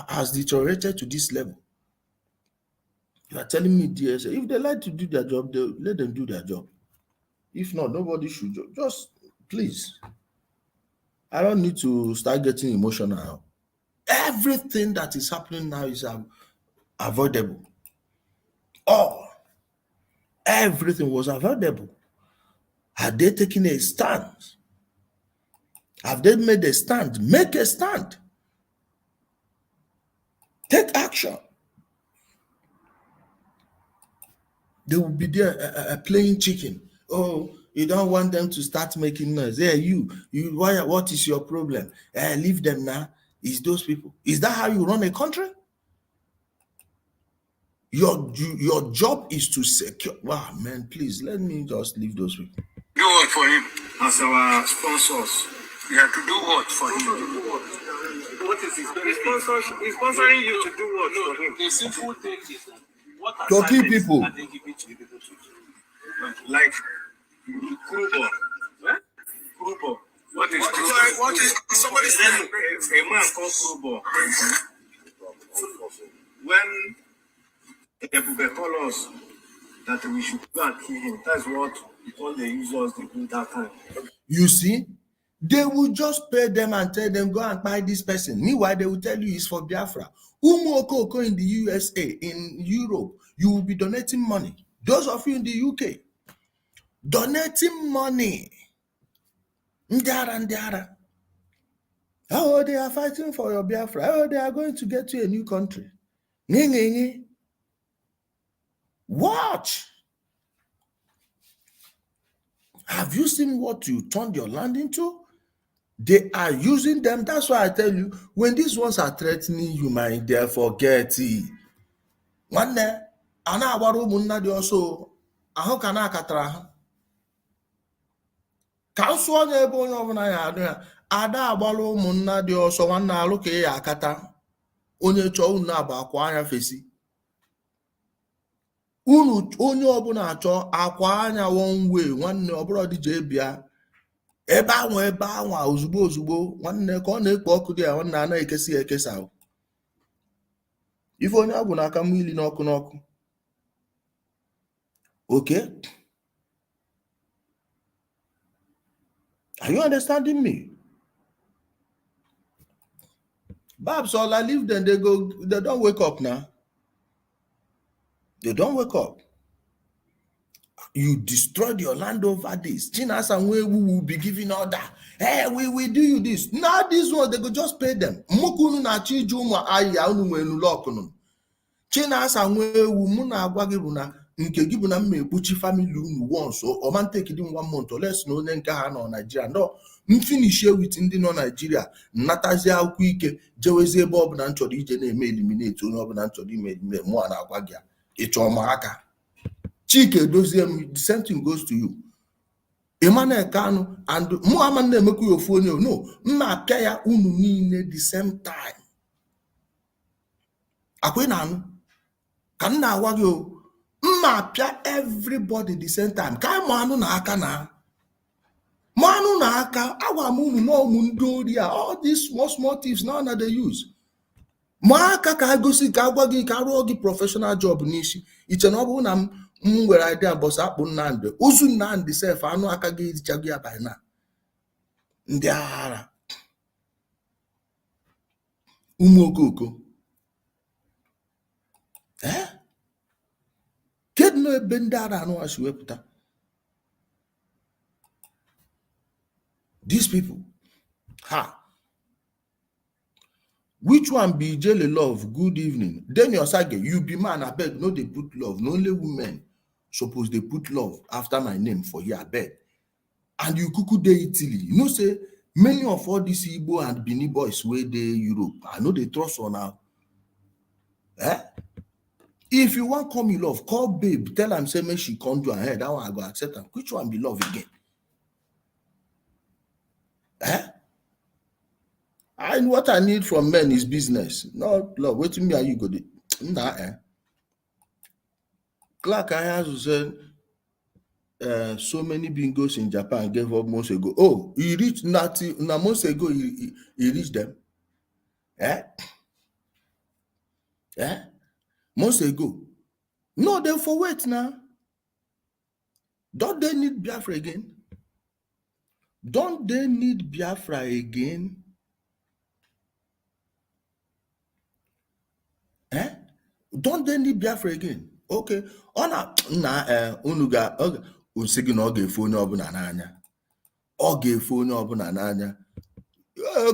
has deteriorated to this level. You are telling me DSA, if they like to do their job, they let them do their job. If not, nobody should just please. I don't need to start getting emotional. Everything that is happening now is avoidable. All everything was avoidable. Had they taken a stand? Have they made a stand? Make a stand. Take action. They will be there playing chicken. Oh, you don't want them to start making noise. Yeah, why? What is your problem? Leave them now. It's those people. Is that how you run a country? Your job is to secure. Wow, man, please let me just leave those people. Do what for him as our sponsors? You have to do what for him? What is his benefit? He's sponsoring you to do what for him? The simple thing is that what To keep people. and then give it to the people to do. Like Krubo. Krubo. What is Krubo? What is somebody's name? A man called Krubo. When Ipob told us that we should go and kill him, that's what all the users they do that time. You see, they will just pay them and tell them, go and buy this person. Meanwhile, they will tell you it's for Biafra. Umokoko in the USA, in Europe, you will be donating money. Those of you in the UK, donating money. Ndara. Oh, they are fighting for your Biafra. Oh, they are going to get you a new country. Watch. Have you seen what you turned your land into? They are using them. That's why I tell you, when these ones are threatening you, my dear, forget it. One day, ana agbara ụmụnna dị ọsọ ahụ ka na-akatara ha. Ka nsụọ na-ebe onye ọbụla ya adụ ya, ada agbara ụmụnna dị ọsọ nwanne alụ ka ya akata onye chọọ unu agba akwa anya fesi. Unu onye ọbụla achọ akwa anya one way nwanne ọbụla dije bịa ebe anwa ozugbo nwanne ka ọ na-ekpo ọkụ dị ya nwanne a na-ekesi ekesa. Ife onye ọgwụ n'aka m ili n'ọkụ. Okay? Are you understanding me? Babs, all I leave them, they don't wake up now. They don't wake up. You destroyed your land over this. Chinas and we will be giving order. Hey, we will do you this. Now this one, they go just pay them. Mukunu na chijuma aya unu wenu lokunu. Chinas and we will muna agwagibuna. Nke gị bụ na mma ekpuchi family unu once or man take it in 1 month or less na onye nke ha nọ Nigeria. No, m finish with ndị nọ Nigeria nnatazi akwụkwọ ike jewezi ebe ọbụla m chọrọ ije na-eme eliminate onye ọbụla m chọrọ ime eliminate mụ na agwa gị ịchọ m aka. Chike dozie m, the same thing goes to you. Emmanuel Kanu and Muhammad na-emekwu ya ofu onye no mma apịa ya unu niile the same time. Akwe na anụ ka m na-agwa gị o Mapia everybody the same time. Ka manu na aka na. Manu na aka. Awa munu no mundoria. All these small thieves now that they use. Maka ka gosi ka agwa gi ka ro gi professional job nishi. Iche no bu na nwere idea boss akpu Nnamdi. Ozu Nnamdi self anu aka gi ichagu ya by now. Ndị ara. Umokoko. Kid no bendara no as wepụta. These people, which one be jelly love? Good evening. Then your sage, you be man, I beg, no they put love. No only women suppose they put love after my name for you, I beg. And you kuku de Italy. You know, say many of all these Igbo and Bini boys where they Europe, I know they trust on now. If you want call me love, call babe. Tell him say me she come do ahead. That one I go accept them. Which one be love again? And what I need from men is business, not love. Wait till me and you go do. Nah, Clark I has said so many bingos in Japan gave up months ago. Oh, he reached Nati na months ago he reached them. Months ago. No, they for wait now. Don't they need Biafra again? Don't they need Biafra again? Eh? Don't they need Biafra again? Okay. Ona na unuga usigi na ọ ga-efu onye ọbụla n'anya. Ọ ga-efu onye ọbụla n'anya.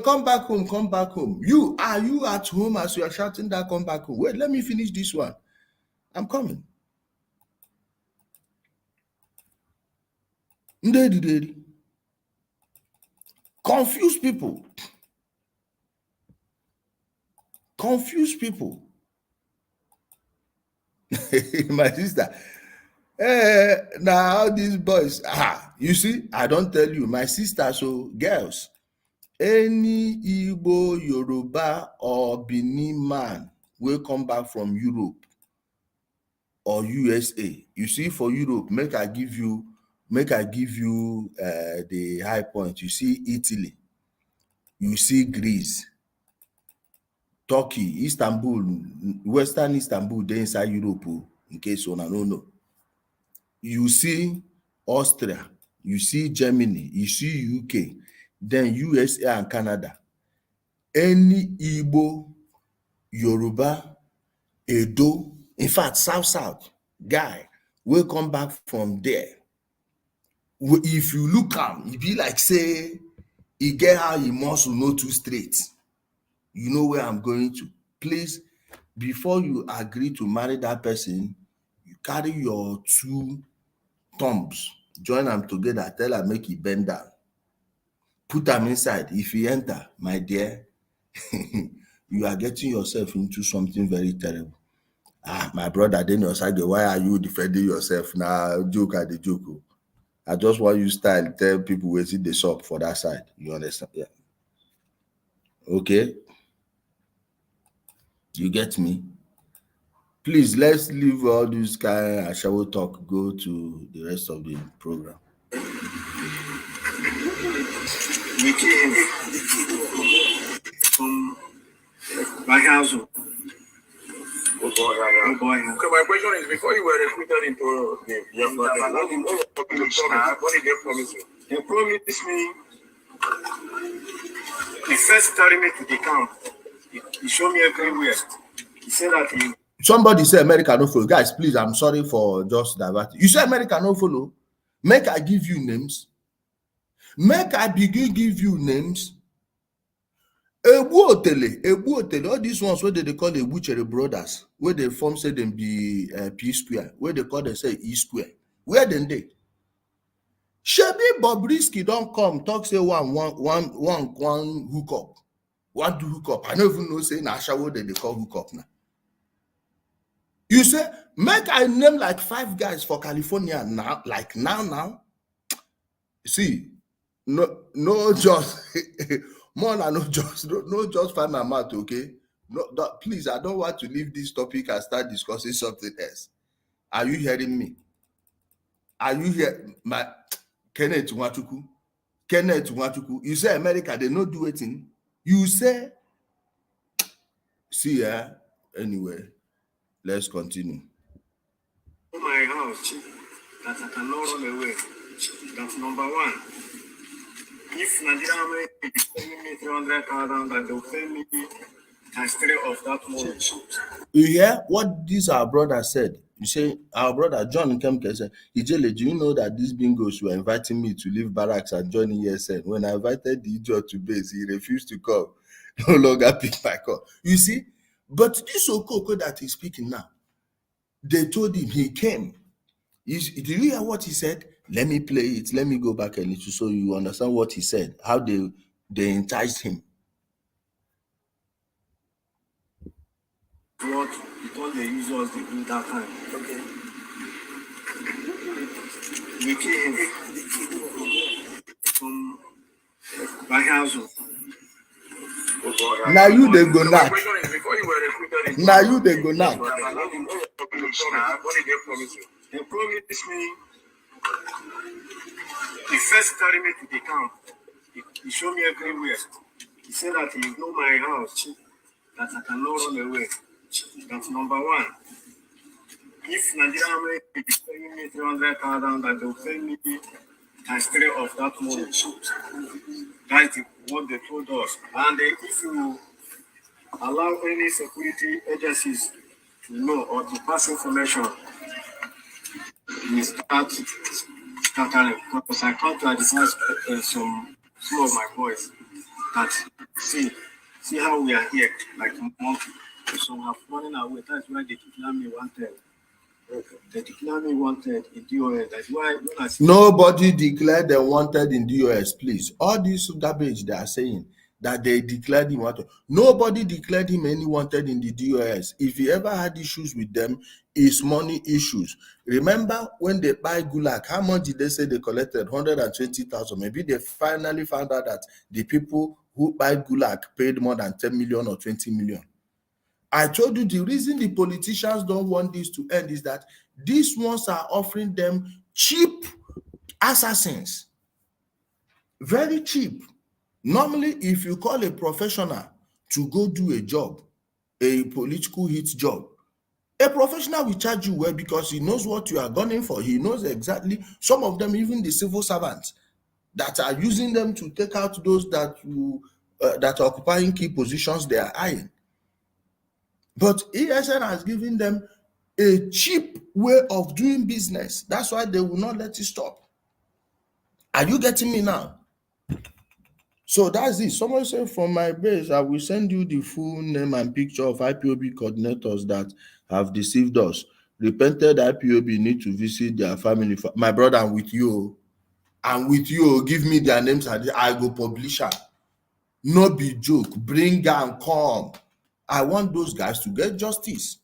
Come back home, come back home. Are you at home as you are shouting that come back home? Wait, let me finish this one. I'm coming. Ndedi. Confuse people. Confuse people. My sister. Now these boys, you see, I don't tell you, my sister, so girls, any Igbo, Yoruba, or Benin man will come back from Europe or USA. You see, for Europe, make I give you the high point. You see Italy, you see Greece, Turkey, Istanbul, Western Istanbul, they inside Europe, in case you don't know. You see Austria, you see Germany, you see UK, then USA and Canada. Any Igbo, Yoruba, Edo, in fact, South guy will come back from there. If you look am, e be like say e get how e muscle no too straight. You know where I'm going to. Please, before you agree to marry that person, you carry your two thumbs, join them together, tell her make e bend down, put them inside. If you enter, my dear, you are getting yourself into something very terrible. My brother Daniel Sage, why are you defending yourself? Now joke at the joke. I just want you style tell people where they shop for that side. You understand? Yeah. Okay. You get me? Please, let's leave all this kind of shower talk, go to the rest of the program. We came from my house. Oh boy. Okay, my question is, before you were recruited into what did they promise you? They promised me, he first carried me to the camp. He showed me everywhere. He said that he... Somebody say America no follow. Guys, please, I'm sorry for just diverting. You say America no follow? Make I give you names. Make I begin give you names. Ebu Otele, all these ones where they call the Wuchere brothers, where they form say them be P square, where they call they say E square. Where then they? Shebi Bobrisky don't come talk say one hook up. One do hook up. I don't even know say na shower they call hook up now. You say make I name like 5 guys for California now, like now. See, no just more than no just find my mouth, okay? No, please, I don't want to leave this topic and start discussing something else. Are you hearing me? Are you here? My Kenneth Nwachukwu? You say America, they not do it in. You say, see, anyway, let's continue. My house, that I cannot run away. That's number one. If Nigeria is paying me 300,000, that they'll pay me times 3 of that money. You hear what this our brother said? You say our brother John Kemke said, Ijele, do you know that these bingos were inviting me to leave barracks and join ESN? When I invited the idiot to base, he refused to come. No longer pick my call. You see, but this Okoko that he's speaking now, they told him he came. Did you hear what he said? Let me play it. Let me go back a little so you understand what he said. How they enticed him. What because they use us to do that time. Okay. We came from my house. Now you they go knock. My question is, before you were recruited into Now you they go knock. what did they promise you? They promised me, he first carried me to the camp. He showed me everywhere. He said that he know my house, that I cannot run away. That's number one. if Nigerian Army is paying me 300,000, that they'll pay me times 3 of that money. That's what they told us. And if you allow any security agencies to know or to pass information, you start scattering. Because I come to advise some of my boys that see how we are here, like monkey. Some are running away. That's why they declare me wanted. They declare me wanted in DOS. That's why when I see Nobody declared them wanted in DOS, please. All this garbage they are saying that they declared him wanted. Nobody declared him any wanted in the DOS. If he ever had issues with them, it's money issues. Remember when they buy Gulag, how much did they say they collected? 120,000. Maybe they finally found out that the people who buy Gulag paid more than 10 million or 20 million. I told you the reason the politicians don't want this to end is that these ones are offering them cheap assassins. Very cheap. Normally, if you call a professional to go do a job, a political hit job, a professional will charge you well because he knows what you are gunning for. He knows exactly, some of them, even the civil servants that are using them to take out those that are occupying key positions they are eyeing. But ESN has given them a cheap way of doing business. That's why they will not let it stop. Are you getting me now? So that's it. Someone said from my base, I will send you the full name and picture of IPOB coordinators that have deceived us. Repented IPOB need to visit their family. My brother, I'm with you. I'm with you. Give me their names and I go publish them. No be joke. Bring them, come. I want those guys to get justice.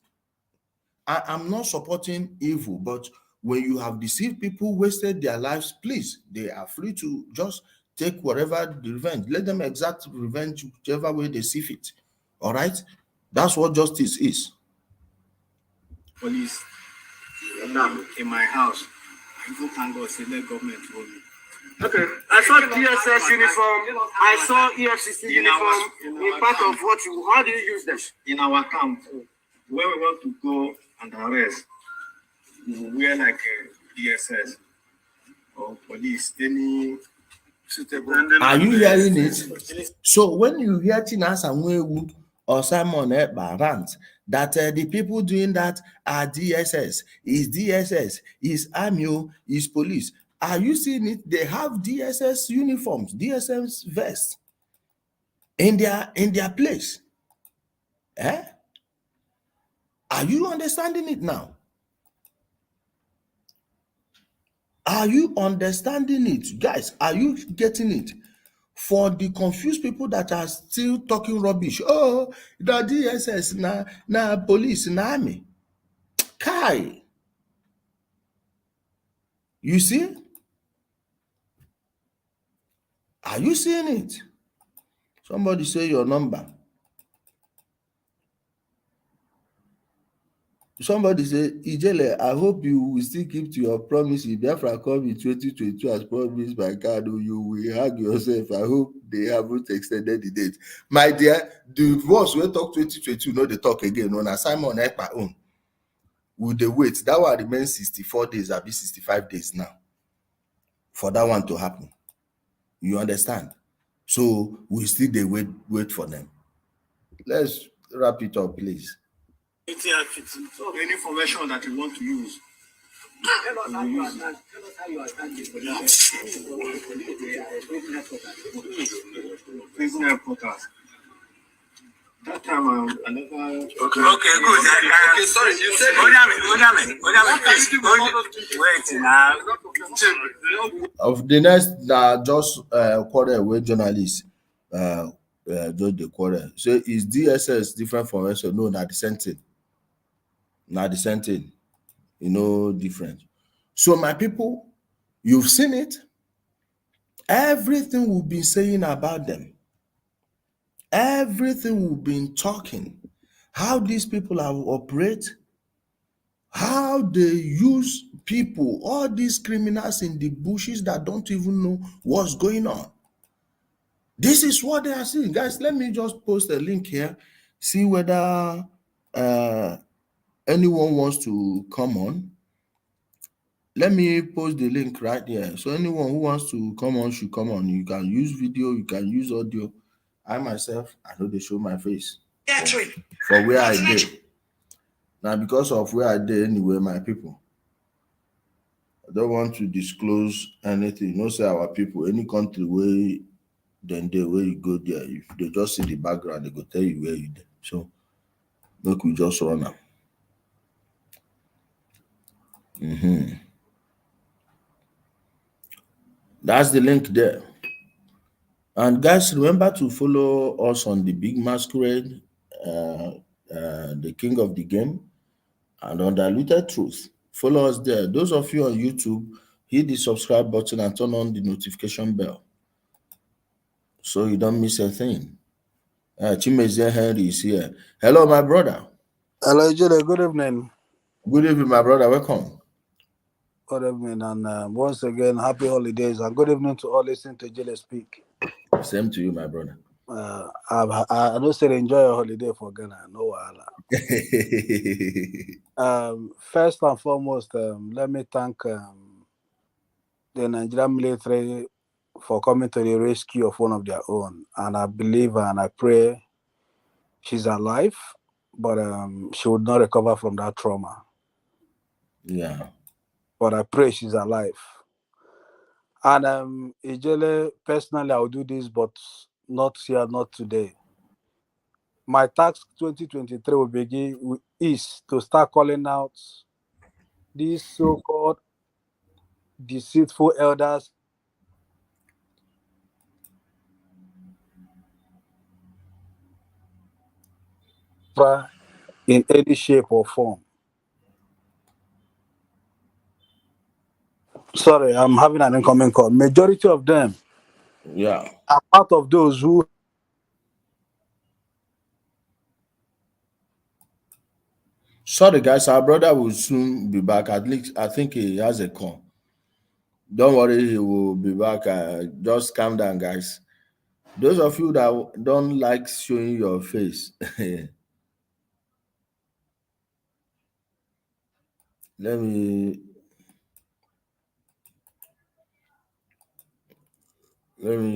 I'm not supporting evil, but when you have deceived people, wasted their lives, please, they are free to just take whatever the revenge. Let them exact revenge whichever way they see fit. All right? That's what justice is. police in my house, I even thank God say let government hold me. Okay, I saw DSS uniform. I saw EFCC uniform in part of what you. How do you use them? In our camp, when we want to go and arrest, we will wear like a DSS or police, any suitable. Are you hearing it? So when you hear Chinas and or Simon Ekpa rant that the people doing that are DSS, is AMIO, is police. Are you seeing it? They have DSS uniforms, DSS vests in their place. Eh? Are you understanding it now? Are you understanding it? Guys, are you getting it? For the confused people that are still talking rubbish, oh, the DSS, na police, na army. Kai. You see? Are you seeing it? Somebody say your number. Somebody say, Ijele, I hope you will still keep to your promise. If Biafra come in 2022 as promised by God, you will hug yourself. I hope they haven't extended the date. My dear, the ones we talk 2022, no, they talk again. On Simon Ekpa own. Will they wait? That will remain 64 days, I'll be 65 days now for that one to happen. You understand? So we still they wait for them. Let's wrap it up, please. So any information that you want to use. Tell us how you are standing for prisoner reporters. That time another. Okay, good. Okay, sorry. You said. Wait now. Of the next, just quarter away journalists, just the quarter. So is DSS different from SO? No, not the same thing. Not the same thing. You know, different. So my people, you've seen it. Everything we've been saying about them. Everything we've been talking. How these people operate. How they use people, all these criminals in the bushes that don't even know what's going on. This is what they are seeing. Guys, let me just post a link here. See whether anyone wants to come on, let me post the link right here. So anyone who wants to come on should come on. You can use video, you can use audio. I myself, I know they show my face for where I did. Now, because of where I did anyway, my people, I don't want to disclose anything. No, say our people, any country where then they where you go there, if they just see the background, they go tell you where you did. So look, we just run now. That's the link there. And guys, remember to follow us on the Big Masquerade, the King of the Game, and Undiluted Truth. Follow us there. Those of you on YouTube, hit the subscribe button and turn on the notification bell so you don't miss a thing. Chimezie Henry is here. Hello, my brother. Hello, Jule. Good evening. Good evening, my brother. Welcome. Good evening, and once again, happy holidays, and good evening to all listening to Jule speak. Same to you, my brother. I don't say enjoy your holiday for Ghana. No wahala. First and foremost, let me thank the Nigerian military for coming to the rescue of one of their own, and I believe and I pray she's alive, but she would not recover from that trauma. Yeah. But I pray she's alive. And Ijele, personally, I will do this, but not here, not today. My task 2023 will begin is to start calling out these so-called deceitful elders in any shape or form. Sorry, I'm having an incoming call. Majority of them are part of those who Sorry, guys, our brother will soon be back. At least I think he has a call. Don't worry, he will be back. Just calm down, guys. Those of you that don't like showing your face, let me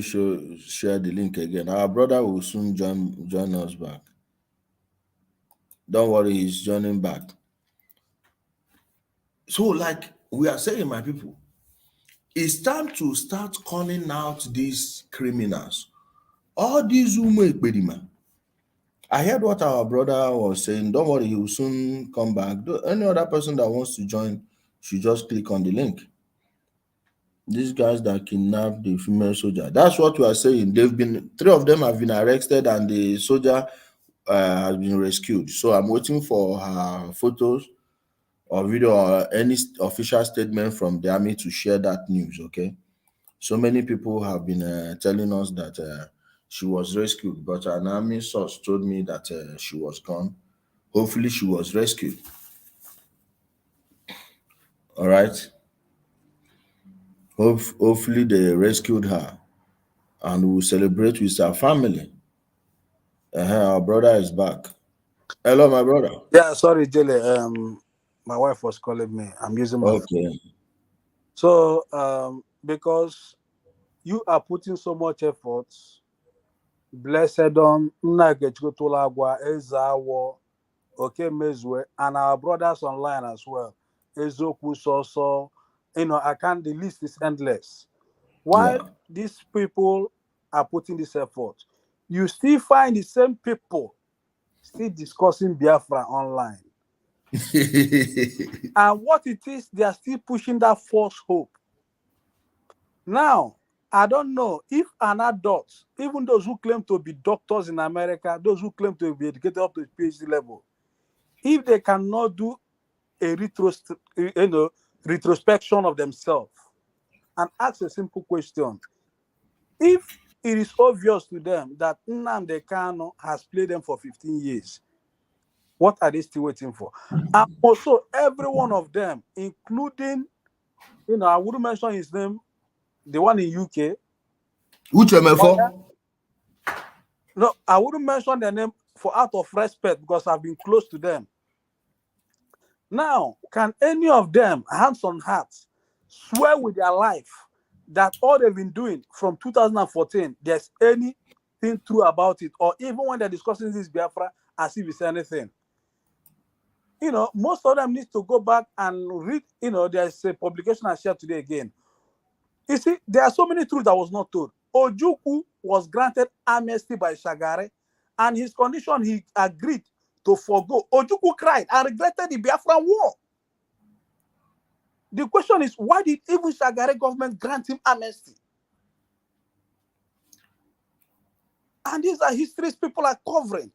share the link again. Our brother will soon join us back. Don't worry, he's joining back. So, like we are saying, my people, it's time to start calling out these criminals. All these Umekbedima. I heard what our brother was saying. Don't worry, he will soon come back. Any other person that wants to join should just click on the link. These guys that kidnapped the female soldier. That's what we are saying. Three of them have been arrested and the soldier has been rescued. So I'm waiting for her photos or video or any official statement from the army to share that news, okay? So many people have been telling us that she was rescued, but an army source told me that she was gone. Hopefully she was rescued. All right. Hopefully they rescued her and we'll celebrate with our family. Our brother is back. Hello, my brother. Yeah, sorry, Jele. My wife was calling me. I'm using my phone. Okay. So because you are putting so much effort, blessed on Nnagechukwu Ezawo, okay, Mezwe, and our brothers online as well. Ezoku so the list is endless. While these people are putting this effort, you still find the same people still discussing Biafra online. And what it is, they are still pushing that false hope. Now, I don't know if an adult, even those who claim to be doctors in America, those who claim to be educated up to PhD level, if they cannot do a retrospection of themselves and ask a simple question, if it is obvious to them that Nnamdi Kanu has played them for 15 years, what are they still waiting for? And also, every one of them, including, I wouldn't mention his name, the one in UK. Which MFO? No, I wouldn't mention their name for out of respect because I've been close to them. Now, can any of them, hands on heart, swear with their life that all they've been doing from 2014, there's anything true about it, or even when they're discussing this Biafra as if it's anything? Most of them need to go back and read. There's a publication I shared today again. You see, there are so many truths that was not told. Ojukwu was granted amnesty by Shagare, and his condition he agreed to forgo. Ojukwu cried and regretted the Biafran war. The question is, why did even Shagare government grant him amnesty? And these are histories people are covering.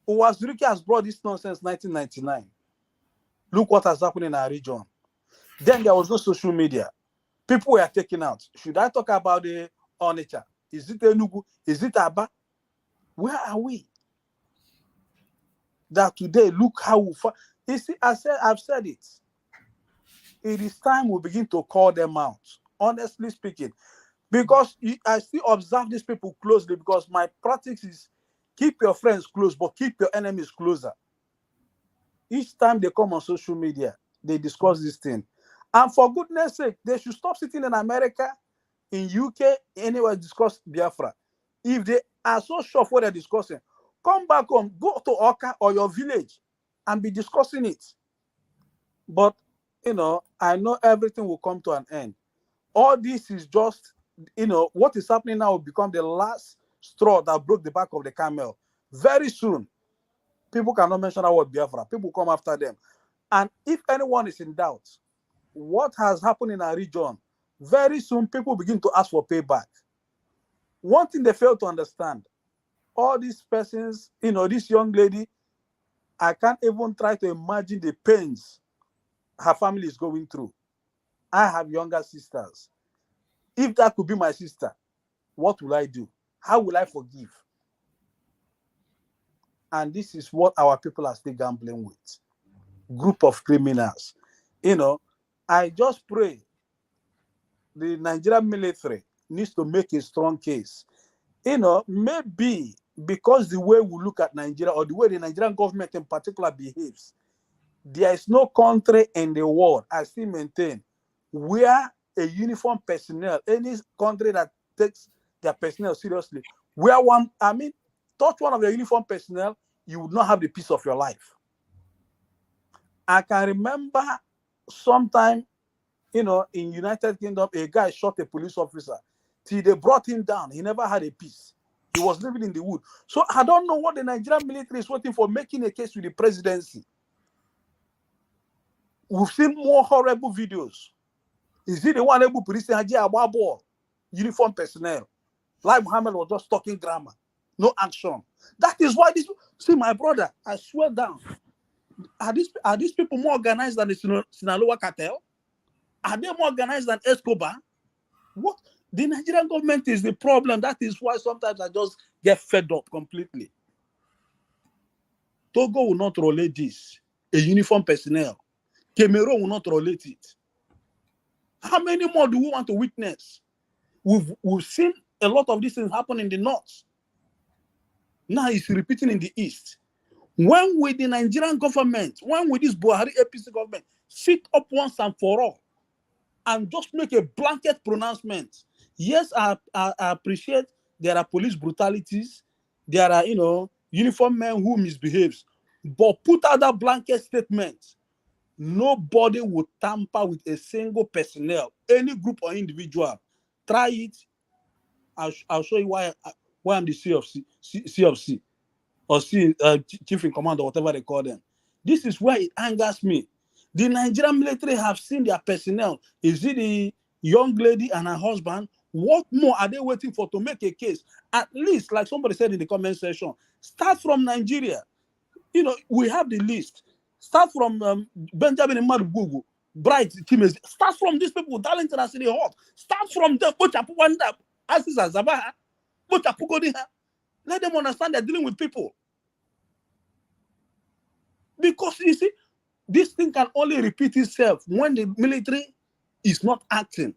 Uwazurike has brought this nonsense 1999. Look what has happened in our region. Then there was no social media. People were taken out. Should I talk about the Onitsha? Is it Enugu? Is it Aba? Where are we? That today, look how we you see, I've said it. It is time we begin to call them out, honestly speaking. Because I still observe these people closely, because my practice is keep your friends close, but keep your enemies closer. Each time they come on social media, they discuss this thing. And for goodness sake, they should stop sitting in America, in UK, anywhere discuss Biafra. If they are so sure of what they're discussing, come back home, go to Oka or your village and be discussing it. But, I know everything will come to an end. All this is just, what is happening now will become the last straw that broke the back of the camel. Very soon, people cannot mention our word Biafra. People come after them. And if anyone is in doubt, what has happened in our region, very soon people begin to ask for payback. One thing they fail to understand, all these persons, this young lady, I can't even try to imagine the pains her family is going through. I have younger sisters. If that could be my sister, what will I do? How will I forgive? And this is what our people are still gambling with. Group of criminals. I just pray the Nigerian military needs to make a strong case. Maybe because the way we look at Nigeria, or the way the Nigerian government in particular behaves, there is no country in the world, I still maintain, where a uniform personnel, any country that takes their personnel seriously, touch one of the uniform personnel, you would not have the peace of your life. I can remember sometime, in United Kingdom, a guy shot a police officer. Till they brought him down, he never had a peace. He was living in the wood. So I don't know what the Nigerian military is waiting for, making a case with the presidency. We've seen more horrible videos. Is it the one able to say ball? Uniform personnel? Like Muhammad was just talking grammar, no action. That is why see, my brother, I swear down. Are these people more organized than the Sinaloa cartel? Are they more organized than Escobar? What? The Nigerian government is the problem. That is why sometimes I just get fed up completely. Togo will not relate this. A uniform personnel. Cameroon will not relate it. How many more do we want to witness? We've seen a lot of these things happen in the north. Now it's repeating in the east. When will the Nigerian government, when will this Buhari APC government sit up once and for all and just make a blanket pronouncement? Yes, I appreciate there are police brutalities, there are, uniform men who misbehaves, but put out that blanket statement. Nobody will tamper with a single personnel, any group or individual. Try it. I'll show you why I'm the C of C or chief in command or whatever they call them. This is where it angers me. The Nigerian military have seen their personnel. Is it the young lady and her husband? What more are they waiting for to make a case? At least, like somebody said in the comment section, start from Nigeria. We have the list. Start from Benjamin Madugugu, Bright Chimezi. Start from these people, Darlington and City Hall. Start from them. Let them understand they're dealing with people. Because you see, this thing can only repeat itself when the military is not acting.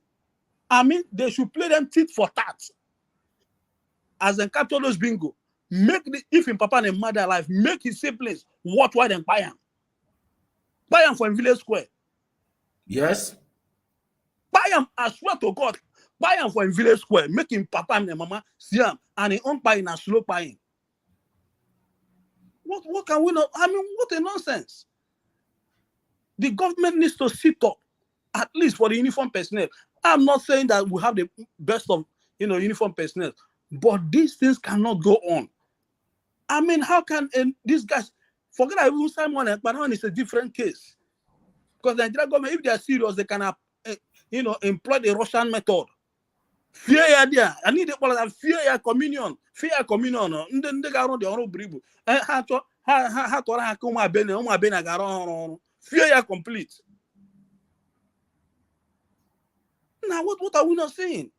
They should play them tit for tat. As in capture those bingo. If in Papa and mother alive, make his siblings watch while they buy him. Buy them for Village Square. Yes. Buy them, I swear to God. Buy them for Village Square. Make him papa and mama see him. And he own buying and slow buying. What can we not? I mean, what a nonsense. The government needs to sit up, at least for the uniform personnel. I'm not saying that we have the best of uniform personnel, but these things cannot go on. I mean, how can these guys forget I even Simon and Panon is a different case? Because the Nigerian government, if they are serious, they can employ the Russian method. Fear there. I need to fear communion. Fear communion. They got on the own bribu. How to come bene fear complete. Now what are we not saying?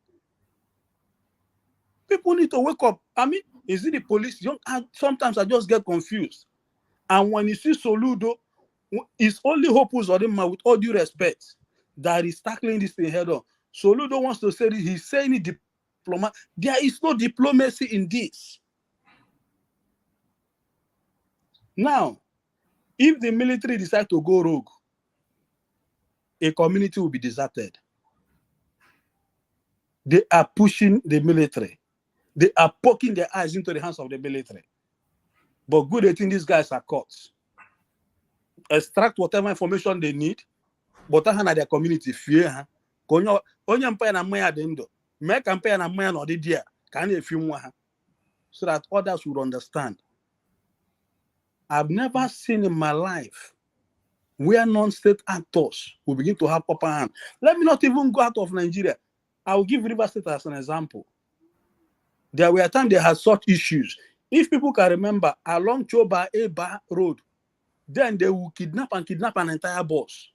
People need to wake up. I mean, is it the police? Sometimes I just get confused. And when you see Soludo, it's only Hopus or them with all due respect that is tackling this thing head on. Soludo wants to say he's saying it diplomat. There is no diplomacy in this. Now, if the military decide to go rogue, a community will be deserted. They are pushing the military. They are poking their eyes into the hands of the military. But good, I think these guys are caught. Extract whatever information they need, but I have their community fear. Only empire na maya dendo. Make empire na maya no di dia. Can you film so that others would understand? I've never seen in my life where non-state actors will begin to have upper hand. Let me not even go out of Nigeria. I will give River State as an example. There were times they had such issues. If people can remember, along Choba Eba Road, then they will kidnap an entire bus.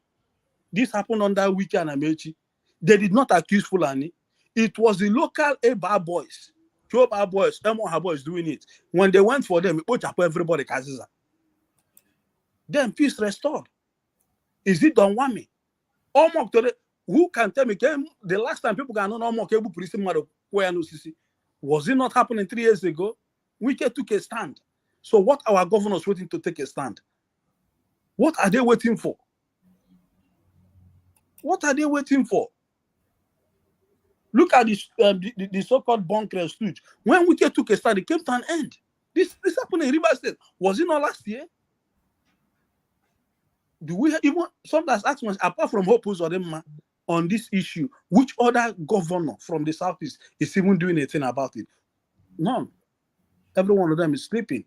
This happened on that weekend, Amechi. They did not accuse Fulani. It was the local Eba boys, Choba boys, Emoha boys doing it. When they went for them, it put up everybody. Then peace restored. Is it Don Wami? Who can tell me? The last time people can know was it not happening 3 years ago? Wike took a stand. So what are our governors waiting to take a stand? What are they waiting for? What are they waiting for? Look at the so-called bunker stooge. When Wike took a stand, it came to an end. This happened in River State. Was it not last year? Do we even sometimes ask myself, apart from Hopus or them on this issue, which other governor from the southeast is even doing anything about it? None. Every one of them is sleeping.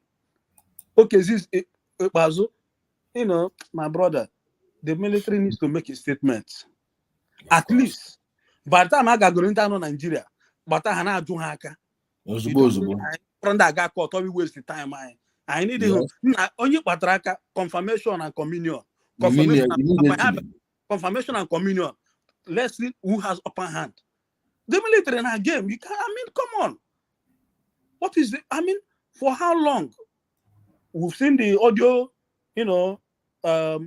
Okay, this Bazo, my brother, the military needs to make a statement. At least, by the time I got going down on Nigeria, but I have to haka. We waste the time. I need only patraka confirmation and communion. Confirmation and communion. Let's see who has upper hand. The military in our game. You can't. I mean, come on. What is it? I mean, for how long? We've seen the audio,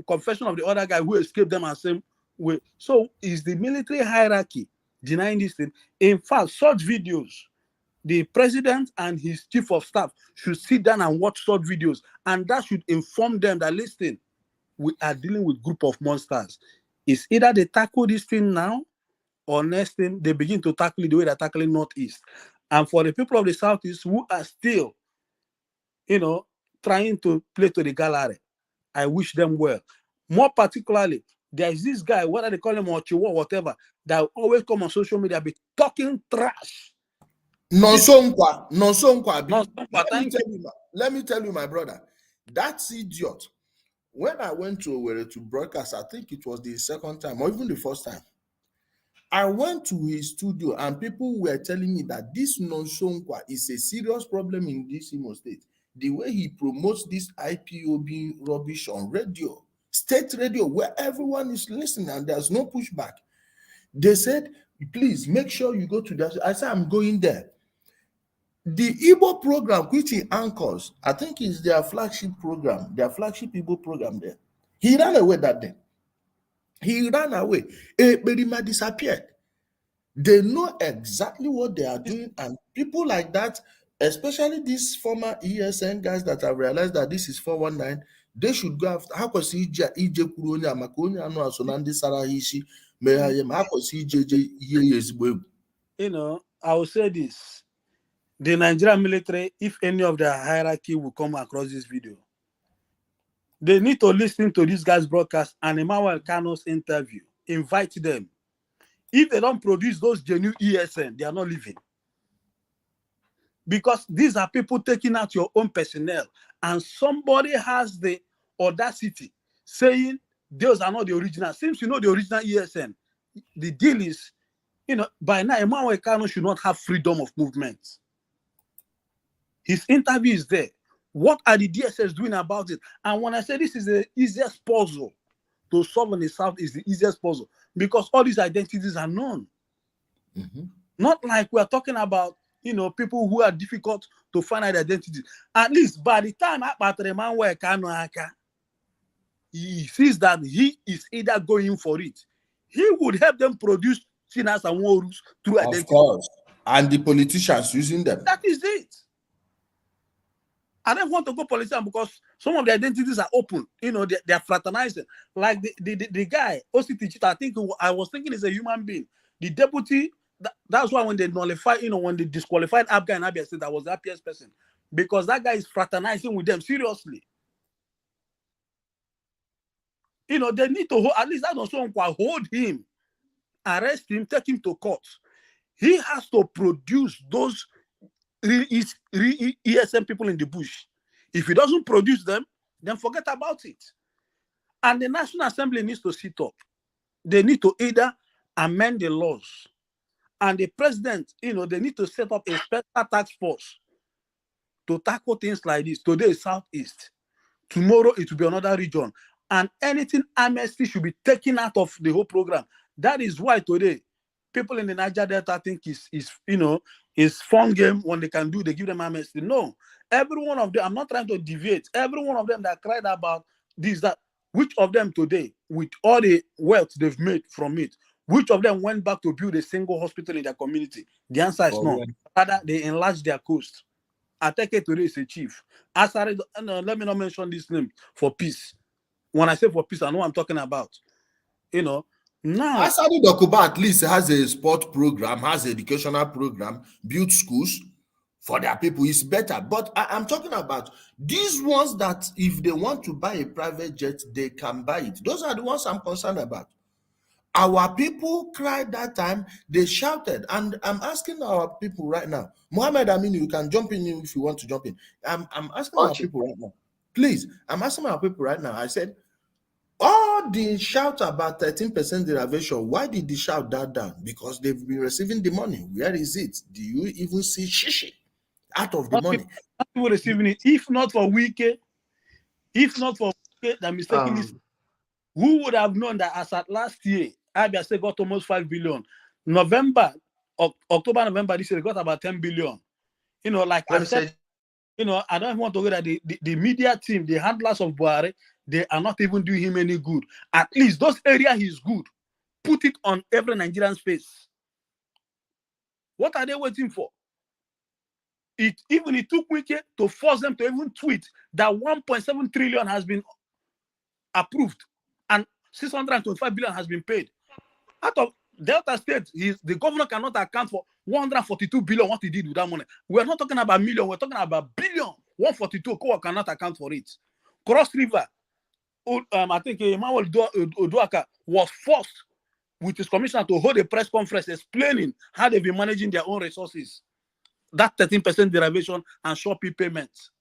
confession of the other guy who escaped them and same way. So is the military hierarchy denying this thing? In fact, such videos, the president and his chief of staff should sit down and watch such videos, and that should inform them that, listen, we are dealing with a group of monsters. It's either they tackle this thing now, or next thing they begin to tackle it the way they're tackling Northeast. And for the people of the Southeast who are still, trying to play to the gallery, I wish them well. More particularly, there's this guy, whether they call him Ochiwo or whatever, that always come on social media, be talking trash. Nonsonkwa. Let me tell you, my brother, that's idiot. When I went to Owerri to broadcast, I think it was the second time or even the first time, I went to his studio and people were telling me that this Nonsonkwa is a serious problem in this Imo state. The way he promotes this IPOB rubbish on radio, state radio, where everyone is listening and there's no pushback. They said, please make sure you go to that. I said, I'm going there. The Igbo program, which he anchors, I think is their flagship program, their flagship Igbo program there. He ran away that day. He ran away. Berima disappeared. They know exactly what they are doing, and people like that, especially these former ESN guys that have realized that this is 419, they should go after ha kwesịrị ije kwuru onye a maka onye anụ aso na ndị sara ha isi mee ha ihe ma ha kwesịrị ije ihe ya ezigbo egwu. You know, I will say this. The Nigerian military, if any of their hierarchy will come across this video, they need to listen to this guy's broadcast and Emmanuel Kano's interview. Invite them. If they don't produce those genuine ESN, they are not living. Because these are people taking out your own personnel, and somebody has the audacity saying those are not the original. Since you know the original ESN, the deal is, you know, by now Emmanuel Kano should not have freedom of movement. His interview is there. What are the DSS doing about it? And when I say this is the easiest puzzle to solve in the South, is the easiest puzzle because all these identities are known. Not like we are talking about, you know, people who are difficult to find out identity. At least by the time Emmanuel Kano, he sees that he is either going for it, he would help them produce Chinas and Warus through identity. Of course. And the politicians using them. That is it. I don't want to go politician because some of the identities are open. You know, they are fraternizing. Like the guy, OCT, I think I was thinking is a human being. The deputy, that's why when they nullified, you know, when they disqualified Abga and Abia State, that was the happiest person. Because that guy is fraternizing with them, seriously. You know, they need to hold, at least that don't hold him, arrest him, take him to court. He has to produce those ESM people in the bush. If he doesn't produce them, then forget about it. And the National Assembly needs to sit up. They need to either amend the laws, and the president, you know, they need to set up a special task force to tackle things like this. Today is Southeast. Tomorrow it will be another region. And anything amnesty should be taken out of the whole program. That is why today people in the Niger Delta think is you know, is fun game when they can do, they give them amnesty. No, every one of them, I'm not trying to deviate, every one of them that cried about this, that, which of them today, with all the wealth they've made from it, which of them went back to build a single hospital in their community? The answer is no. Rather, they enlarged their coast. Ateke today is a chief. Asari, no, let me not mention this name for peace. When I say for peace, I know what I'm talking about. You know, now Asari Dokuba at least has a sport program, has an educational program, built schools for their people. It's better. But I'm talking about these ones that if they want to buy a private jet, they can buy it. Those are the ones I'm concerned about. Our people cried that time, they shouted, and I'm asking our people right now. Mohammed Aminu, you can jump in if you want to jump in. I'm asking our people right now. Please, I'm asking our people right now. I said, all the shout about 13% derivation, why did they shout that down? Because they've been receiving the money. Where is it? Do you even see shishi out of the money? People receiving it. If not for Wike, that mistakenly, who would have known that as at last year, Abia State got almost 5 billion. October, November this year, they got about 10 billion. You know, like I said, you know, I don't want to go that the media team, the handlers of Buhari, they are not even doing him any good. At least those areas he's good. Put it on every Nigerian's face. What are they waiting for? It took Wike to force them to even tweet that 1.7 trillion has been approved and 625 billion has been paid. Out of Delta State, the governor cannot account for 142 billion what he did with that money. We're not talking about million, we're talking about billion. 142 cannot account for it. Cross River, I think Emmanuel Oduaka was forced with his commissioner to hold a press conference explaining how they've been managing their own resources. That 13% derivation and Shopee payments.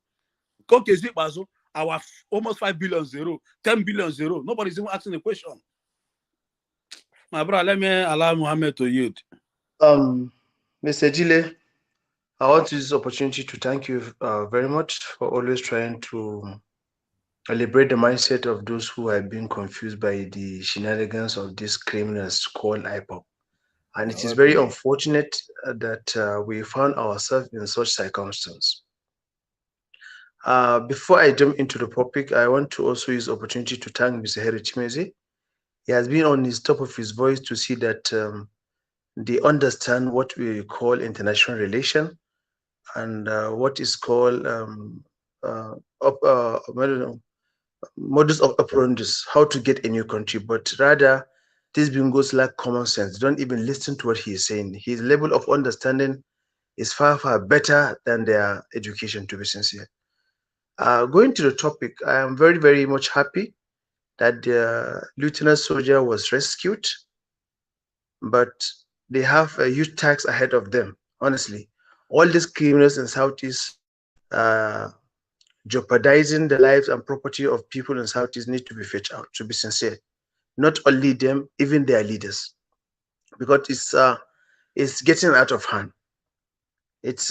Kokezi Bazo, our almost 5 billion zero, 10 billion zero. Nobody's even asking a question. My brother, let me allow Mohammed to yield. Mr. Jile, I want to use this opportunity to thank you very much for always trying to liberate the mindset of those who have been confused by the shenanigans of these criminals called Ipob. And it is very unfortunate that we found ourselves in such circumstance. Before I jump into the topic, I want to also use the opportunity to thank Mr. Harry Chimeze. He has been on his top of his voice to see that they understand what we call international relation and what is called modus operandi, how to get a new country, but rather these bingos lack common sense. Don't even listen to what he is saying. His level of understanding is far, far better than their education, to be sincere. Going to the topic, I am very, very much happy that the lieutenant soldier was rescued, but they have a huge task ahead of them, honestly. All these criminals in Southeast jeopardizing the lives and property of people in Southeast need to be fetched out, to be sincere. Not only them, even their leaders, because it's getting out of hand. It's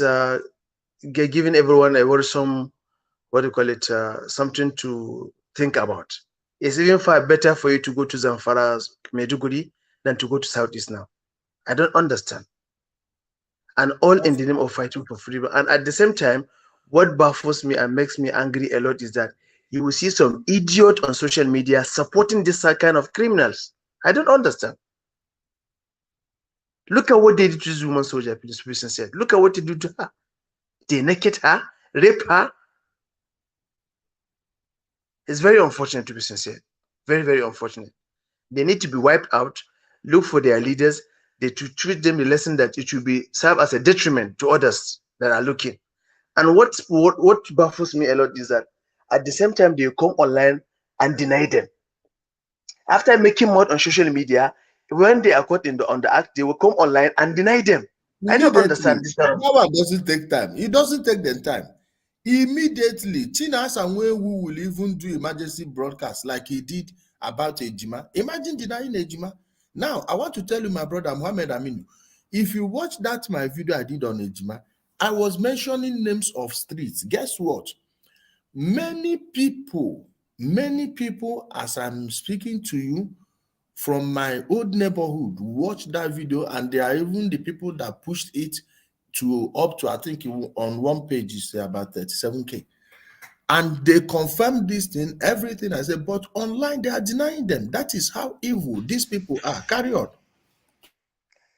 giving everyone a worrisome, what do you call it, something to think about. It's even far better for you to go to Zamfara's Meduguri than to go to Southeast now. I don't understand. And all in the name of fighting for freedom. And at the same time, what baffles me and makes me angry a lot is that you will see some idiot on social media supporting this kind of criminals. I don't understand. Look at what they did to this woman soldier, please be sincere. Look at what they do to her. They naked her, rape her. It's very unfortunate, to be sincere. Very, very unfortunate. They need to be wiped out. Look for their leaders. They to treat them the lesson that it should be serve as a detriment to others that are looking. And what baffles me a lot is that at the same time they come online and deny them. After making mud on social media, when they are caught on the act, they will come online and deny them. I don't Immediately. understand this. That one doesn't take time. It doesn't take them time. Immediately, Chinas and who will even do emergency broadcast like he did about Ejima. Imagine denying Ejima. Now, I want to tell you, my brother Muhammad Aminu, if you watch that my video I did on Ejima, I was mentioning names of streets. Guess what? Many people, as I'm speaking to you, from my old neighborhood watch that video, and they are even the people that pushed it to up to, I think on one page is about 37K, and they confirm this thing, everything I said, but online they are denying them. That is how evil these people are. Carry on.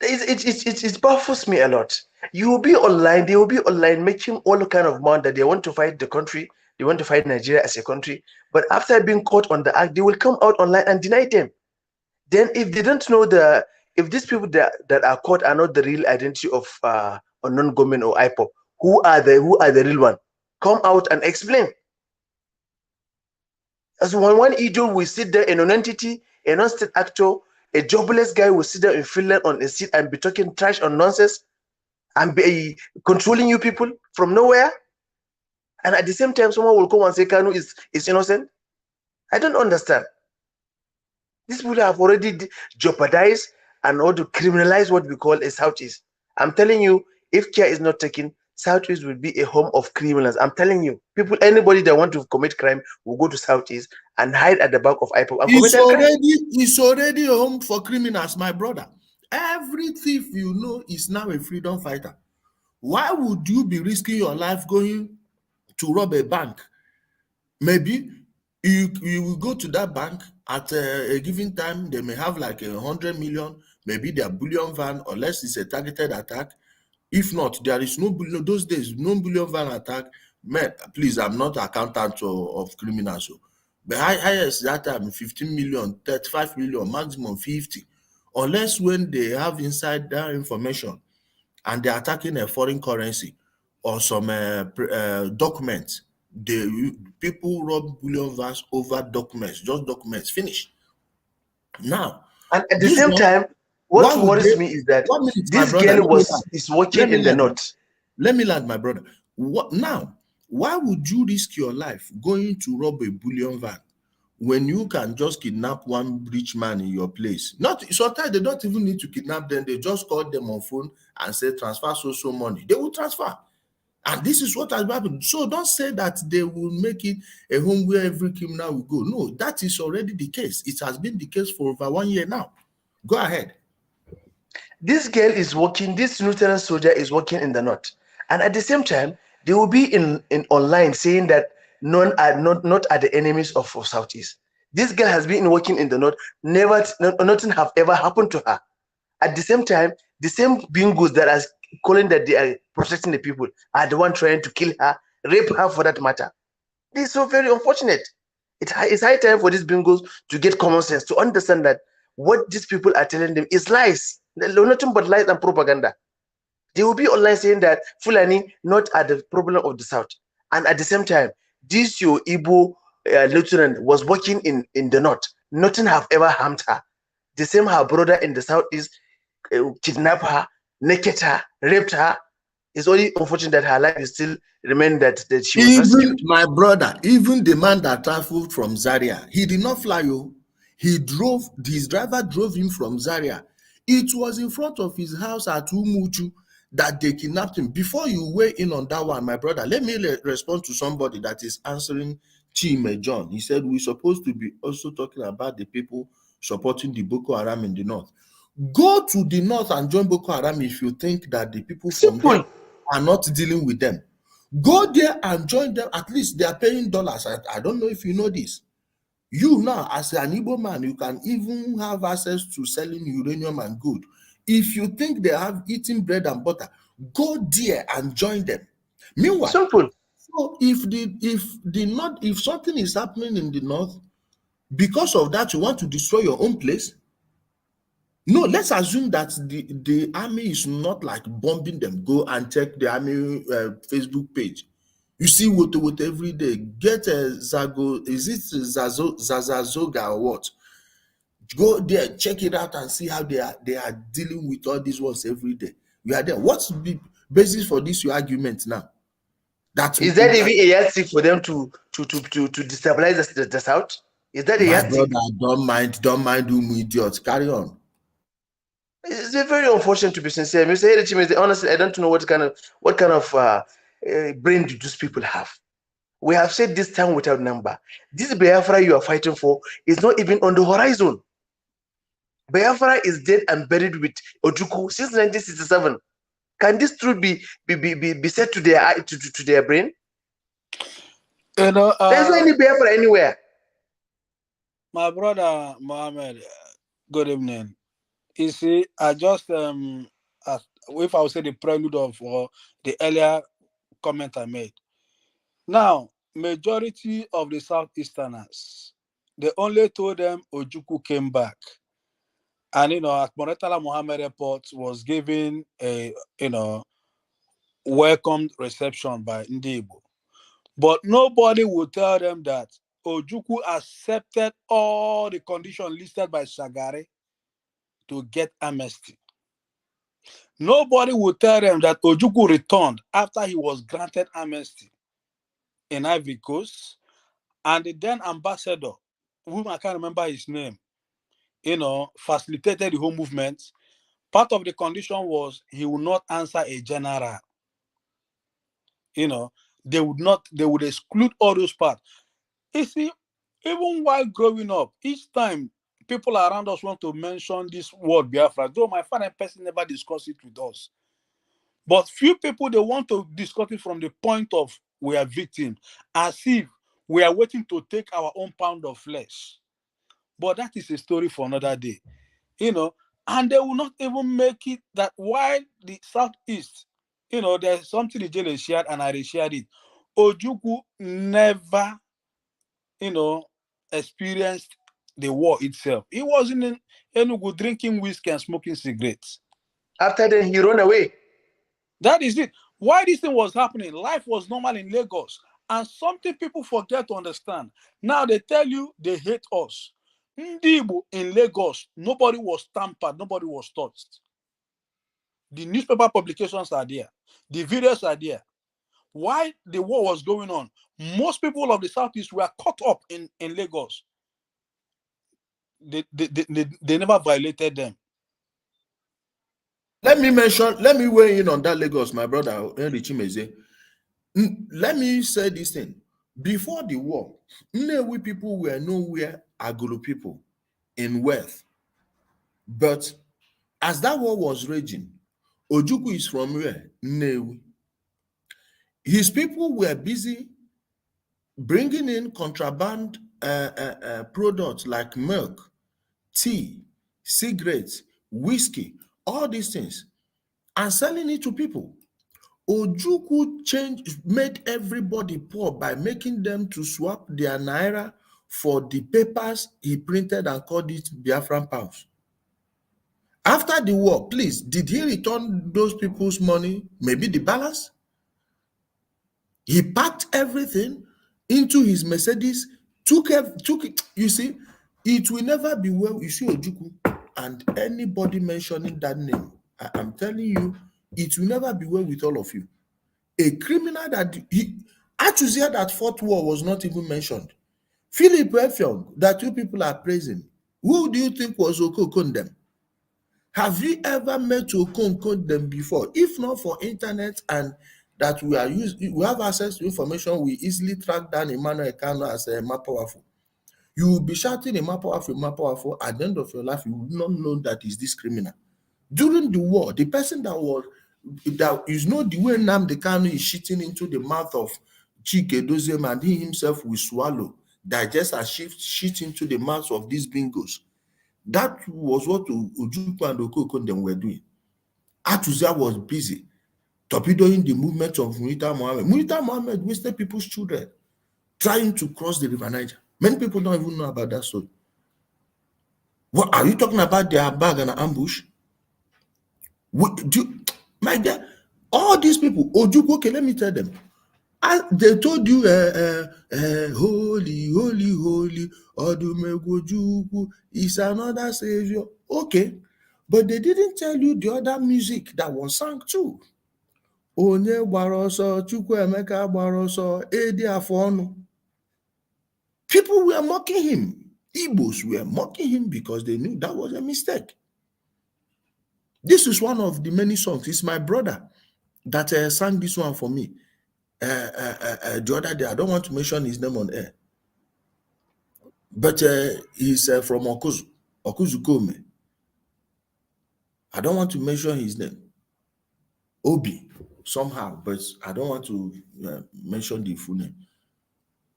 It baffles me a lot. You will be online, they will be online making all kind of money that they want to fight the country, they want to fight Nigeria as a country, but after being caught on the act, they will come out online and deny them. Then if they don't know if these people that are caught are not the real identity of unknown government or Ipob, who are the real one? Come out and explain. As one idiot will sit there, a non-entity, a non-state actor, a jobless guy will sit there in Finland on a seat and be talking trash or nonsense and be controlling you people from nowhere. And at the same time, someone will come and say Kanu is innocent. I don't understand. These people have already jeopardized and or to criminalize what we call a Southeast. I'm telling you, if care is not taken, Southeast will be a home of criminals. I'm telling you, people, anybody that want to commit crime will go to Southeast and hide at the back of Ipob and commit that crime. It's already a home for criminals, my brother. Every thief you know is now a freedom fighter. Why would you be risking your life going to rob a bank? Maybe you will go to that bank at a given time. They may have like 100 million, maybe their bullion van, unless it's a targeted attack. If not, there is no bullion. Those days, no bullion van attack. Man, please, I'm not accountant of criminals. But highest that time, 15 million, 35 million, maximum 50. Unless when they have inside that information and they're attacking a foreign currency or some documents, people rob bullion vans over documents, just documents, finish. Now, And at the this same one, time, why what would worries they? me is that 1 minute, my this brother. girl is Let working me in the land. north. Let me land, my brother. What now? Why would you risk your life going to rob a bullion van when you can just kidnap one rich man in your place? Not sometimes they don't even need to kidnap them. They just call them on phone and say transfer so money. They will transfer. And this is what has happened. So don't say that they will make it a home where every criminal will go. No, that is already the case. It has been the case for over 1 year now. Go ahead. This girl is working, this lieutenant soldier is working in the north. And at the same time, they will be in online saying that none are not are the enemies of Southeast. This girl has been working in the north, nothing have ever happened to her. At the same time, the same bingos that are calling that they are protecting the people are the one trying to kill her, rape her for that matter. This is so very unfortunate. It's high time for these bingos to get common sense, to understand that what these people are telling them is lies. Nothing but lies and propaganda. They will be online saying that Fulani not are the problem of the South. And at the same time, this your Igbo lieutenant was working in the North. Nothing have ever harmed her. The same her brother in the South is kidnapped her, naked her, raped her. It's only unfortunate that her life is still remain that she was Even rescued. my brother, even the man that traveled from Zaria, he did not fly. He drove, his driver drove him from Zaria. It was in front of his house at Umuchu that they kidnapped him. Before you weigh in on that one, my brother, let me respond to somebody that is answering Chime John. He said, we're supposed to be also talking about the people supporting the Boko Haram in the north. Go to the north and join Boko Haram if you think that the people from there Simple. are not dealing with them. Go there and join them. At least they are paying dollars. I don't know if you know this. You now, as an Igbo man, you can even have access to selling uranium and gold. If you think they have eating bread and butter, go there and join them. Meanwhile, Simple. so if something is happening in the north, because of that, you want to destroy your own place. No, let's assume that the army is not like bombing them. Go and check the army Facebook page. You see what every day. Get a Zago, is it Zazazoga or what? Go there, check it out and see how they are dealing with all these ones every day. We are there. What's the basis for this your argument now? That's Is that even a yardstick for them to destabilize the South? Is that a my yardstick? brother. Don't mind idiots. Carry on. It's very unfortunate, to be sincere. Mr. Hedechim, honestly, I don't know what kind of brain do those people have. We have said this time without number. This Biafra you are fighting for is not even on the horizon. Biafra is dead and buried with Ojukwu since 1967. Can this truth be said to their brain? You know, There's no any Biafra anywhere. my brother Mohammed, good evening. You see, I just if I would say the prelude of or the earlier comment I made. Now, majority of the Southeasterners, they only told them Ojukwu came back. And at Moretala Mohammed Airport was given a welcomed reception by Igbo. But nobody would tell them that Ojukwu accepted all the conditions listed by Shagari to get amnesty. Nobody would tell them that Ojukwu returned after he was granted amnesty in Ivory Coast, and the then ambassador, whom I can't remember his name, facilitated the whole movement. Part of the condition was he would not answer a general. They would exclude all those parts. You see, even while growing up, each time people around us want to mention this word Biafra, though my father person never discussed it with us. But few people, they want to discuss it from the point of we are victims, as if we are waiting to take our own pound of flesh. But that is a story for another day. And they will not even make it that while the Southeast, there's something the jail shared and I shared it. Ojukwu never, experienced the war itself. He was in Enugu drinking whiskey and smoking cigarettes. After then, he ran away. That is it. Why this thing was happening, life was normal in Lagos. And something people forget to understand. Now they tell you they hate us. Igbo in Lagos, nobody was tampered, nobody was touched. The newspaper publications are there. The videos are there. While the war was going on, most people of the Southeast were caught up in Lagos. They never violated them. Let me weigh in on that, Lagos, my brother Henry Chimeze. Let me say this thing. Before the war, Nnewi people were nowhere Agolo people in wealth. But as that war was raging, Ojukwu is from where? Nnewi. His people were busy bringing in contraband products like milk, tea, cigarettes, whiskey, all these things, and selling it to people. Ojukwu made everybody poor by making them to swap their naira for the papers he printed and called it Biafran pounds. After the war, please, did he return those people's money? Maybe the balance? He packed everything into his Mercedes, took it. You see, it will never be well. You see Ojukwu and anybody mentioning that name, I'm telling you, it will never be well with all of you. A criminal that Achuzia that fought war was not even mentioned. Philip Effiong, that you people are praising, who do you think was Okokondem? Have you ever met Okokondem before? If not for internet and that we have access to information, we easily track down Emmanuel Kano as a more powerful. You will be shouting a more powerful. At the end of your life, you will not know that is this criminal. During the war, the person that is not the way Nnamdi Kanu is shitting into the mouth of Chike Doziem, and he himself will swallow, digest and shit into the mouths of these bingos. That was what Ojukwu and Okokondem were doing. Atuzia was busy torpedoing the movement of Munita Mohammed. Munita Mohammed wasted people's children trying to cross the River Niger. Many people don't even know about that story. What are you talking about? Their bag and ambush? My dear, all these people, Ojukwu, okay, let me tell them. They told you, holy, holy, holy, Odumegwu Ojukwu is another savior. Okay, but they didn't tell you the other music that was sung too. Onye gbara ọsọ, Chukwuemeka gbara ọsọ, Edi afọ ọnụ. People were mocking him. Igbos were mocking him because they knew that was a mistake. This is one of the many songs. It's my brother that sang this one for me the other day. I don't want to mention his name on air, but he's from Okuzu Kome. I don't want to mention his name. Obi, somehow, but I don't want to mention the full name.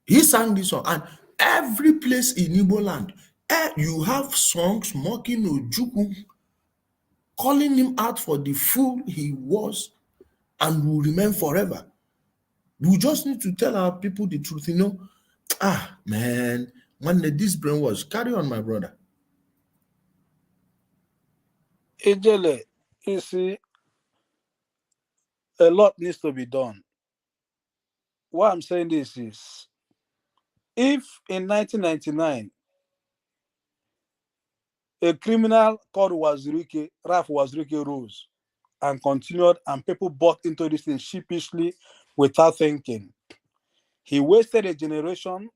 He sang this song, and every place in Igbo land, you have songs mocking Ojukwu, calling him out for the fool he was and will remain forever. We just need to tell our people the truth, you know. Man, when this brainwash, carry on, my brother. Ejele, you see, a lot needs to be done. Why I'm saying this is, if in 1999, a criminal called Ralph Wazirike rose and continued, and people bought into this thing sheepishly without thinking, he wasted a generation,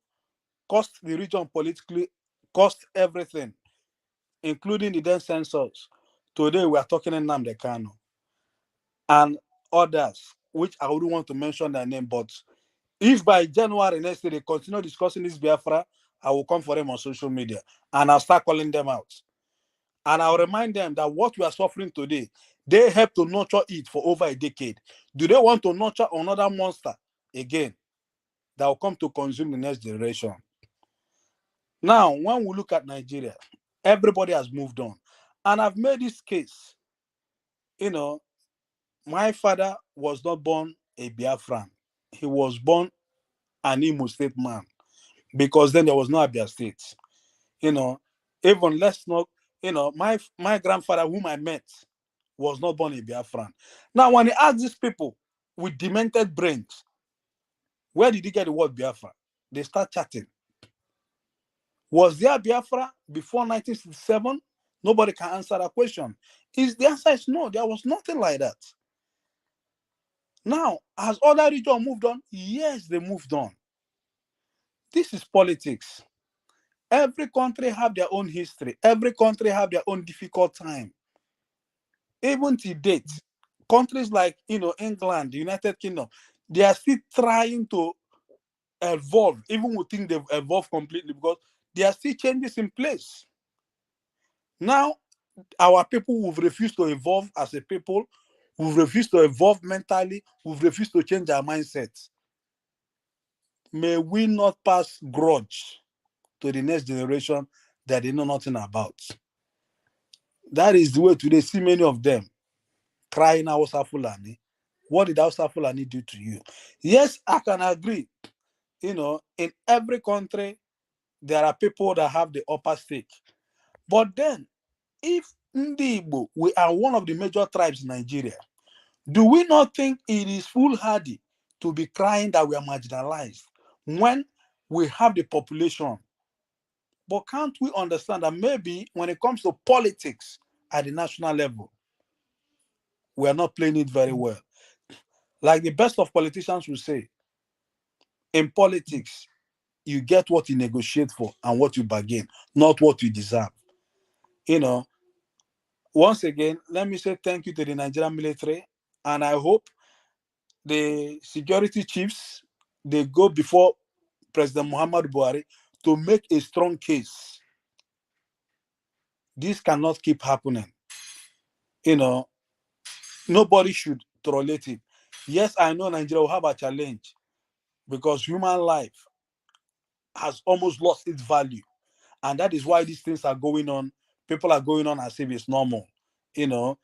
cost the region politically, cost everything, including the then censors. Today we are talking in Nnamdi Kanu and others, which I wouldn't want to mention their name, but if by January next year they continue discussing this Biafra, I will come for them on social media and I'll start calling them out. And I'll remind them that what we are suffering today, they helped to nurture it for over a decade. Do they want to nurture another monster again that will come to consume the next generation? Now, when we look at Nigeria, everybody has moved on. And I've made this case. You know, my father was not born a Biafran. He was born an Imo State man, because then there was no Abia State. You know, even let's not, you know, my grandfather, whom I met, was not born a Biafran. Now, when he asked these people with demented brains, where did he get the word Biafra? They start chatting. Was there Biafra before 1967? Nobody can answer that question. The answer is no, there was nothing like that. Now, has other regions moved on? Yes, they moved on. This is politics. Every country have their own history. Every country have their own difficult time. Even to date, countries like, you know, England, the United Kingdom, they are still trying to evolve, even we think they've evolved completely, because there are still changes in place. Now, our people who've refused to evolve as a people, who've refused to evolve mentally, who've refused to change our mindsets, may we not pass grudge to the next generation that they know nothing about. That is the way today see many of them crying Hausa Fulani. What did Hausa Fulani do to you? Yes, I can agree. You know, in every country, there are people that have the upper stake. But then, if Ndi Igbo, we are one of the major tribes in Nigeria, do we not think it is foolhardy to be crying that we are marginalized when we have the population? But can't we understand that maybe when it comes to politics at the national level, we are not playing it very well? Like the best of politicians will say, in politics, you get what you negotiate for and what you bargain, not what you deserve. You know, once again, let me say thank you to the Nigerian military, and I hope the security chiefs they go before President Muhammad Buhari to make a strong case. This cannot keep happening. You know, nobody should tolerate it. Yes, I know Nigeria will have a challenge because human life has almost lost its value. And that is why these things are going on. People are going on as if it's normal. You know,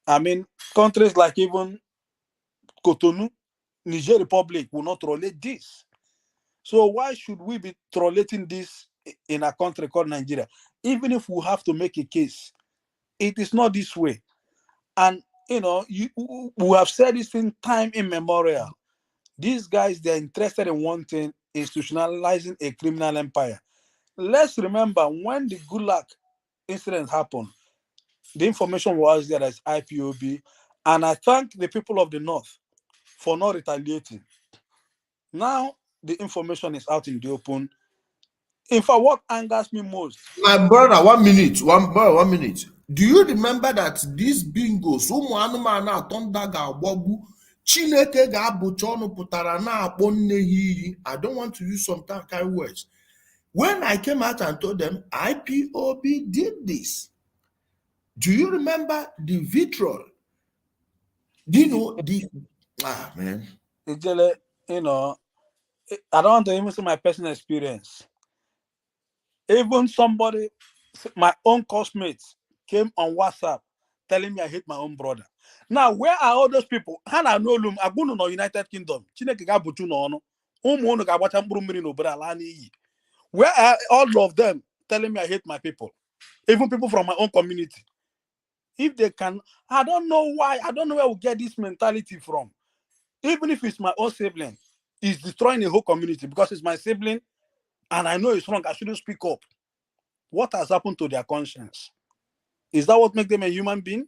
I mean, countries like even Cotonou, Niger Republic will not tolerate this. So why should we be tolerating this in a country called Nigeria? Even if we have to make a case, it is not this way. And you know, we have said this in time immemorial. These guys, they're interested in one thing, institutionalizing a criminal empire. Let's remember when the Gulag incident happened, the information was there as IPOB, and I thank the people of the North for not retaliating. Now the information is out in the open. In fact, what angers me most, My brother, 1 minute, one minute. Do you remember that these bingos, ụmụ anụmanụ atọ ndị ga-agbagbu Chineke ga-abụcha ọnụ pụtara na-akpọ nne ha iyi? I don't want to use some kind words. When I came out and told them IPOB did this, do you remember the vitriol? Do you know the man? you know, I don't want to even say my personal experience. Even somebody, my own classmates, came on WhatsApp telling me I hate my own brother. Now, where are all those people? Hana no lum, Agunu no United Kingdom. Chineke ga buchu no ono. Umu ga wacha mburu mmiri no bra ala n'iyi. Where are all of them telling me I hate my people? Even people from my own community. If they can, I don't know why. I don't know where we get this mentality from. Even if it's my own sibling, it's destroying the whole community because it's my sibling and I know it's wrong. I shouldn't speak up. What has happened to their conscience? Is that what makes them a human being?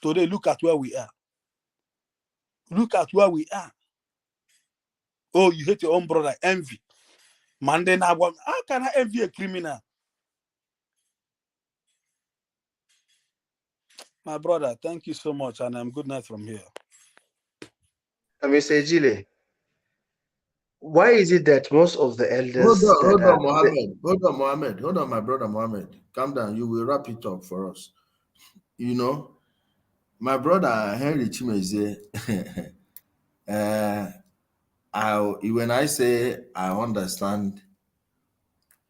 Today, look at where we are. Look at where we are. Oh, you hate your own brother. Envy. Man, then how can I envy a criminal? My brother, thank you so much, and good night from here. Mr. Ejile, why is it that most of the elders Hold that on, are Mohammed. Hold on, Mohammed. Hold on, my brother Mohammed. Calm down. You will wrap it up for us. You know, my brother Henry Chimeze, when I say I understand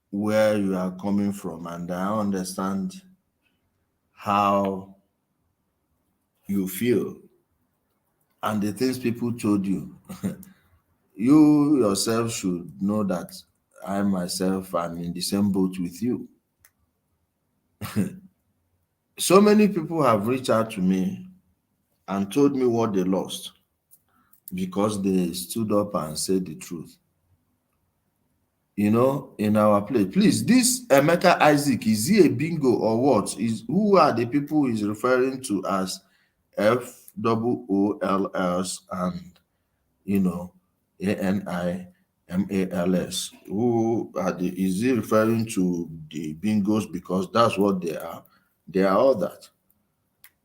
where you are coming from and I understand how you feel and the things people told you, you yourself should know that I myself am in the same boat with you. So many people have reached out to me and told me what they lost because they stood up and said the truth. You know, in our place. Please, this Emeka Isaac, is he a bingo or what? Who are the people he's referring to as FOOLs and, you know, ANIMALS? Is he referring to the bingos because that's what they are? They are all that.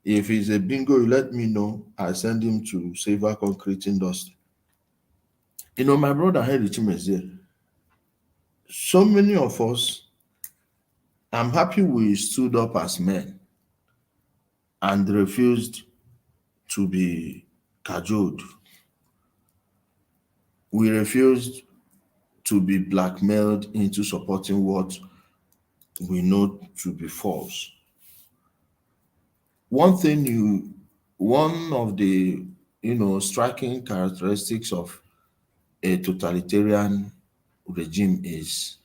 If he's a bingo, you let me know. I send him to Silver Concrete Industry. You know, my brother Henry Chimeze, so many of us, I'm happy we stood up as men and refused to be cajoled. We refused to be blackmailed into supporting what we know to be false. One of the, striking characteristics of a totalitarian regime is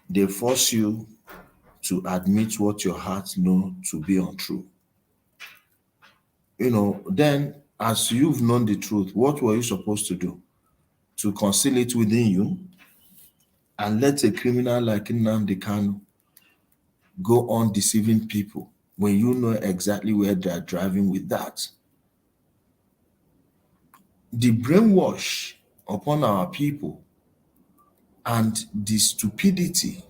They force you to admit what your heart know to be untrue. Then as you've known the truth, what were you supposed to do? To conceal it within you and let a criminal like Nnamdi Kanu go on deceiving people when you know exactly where they are driving with that? The brainwash upon our people and the stupidity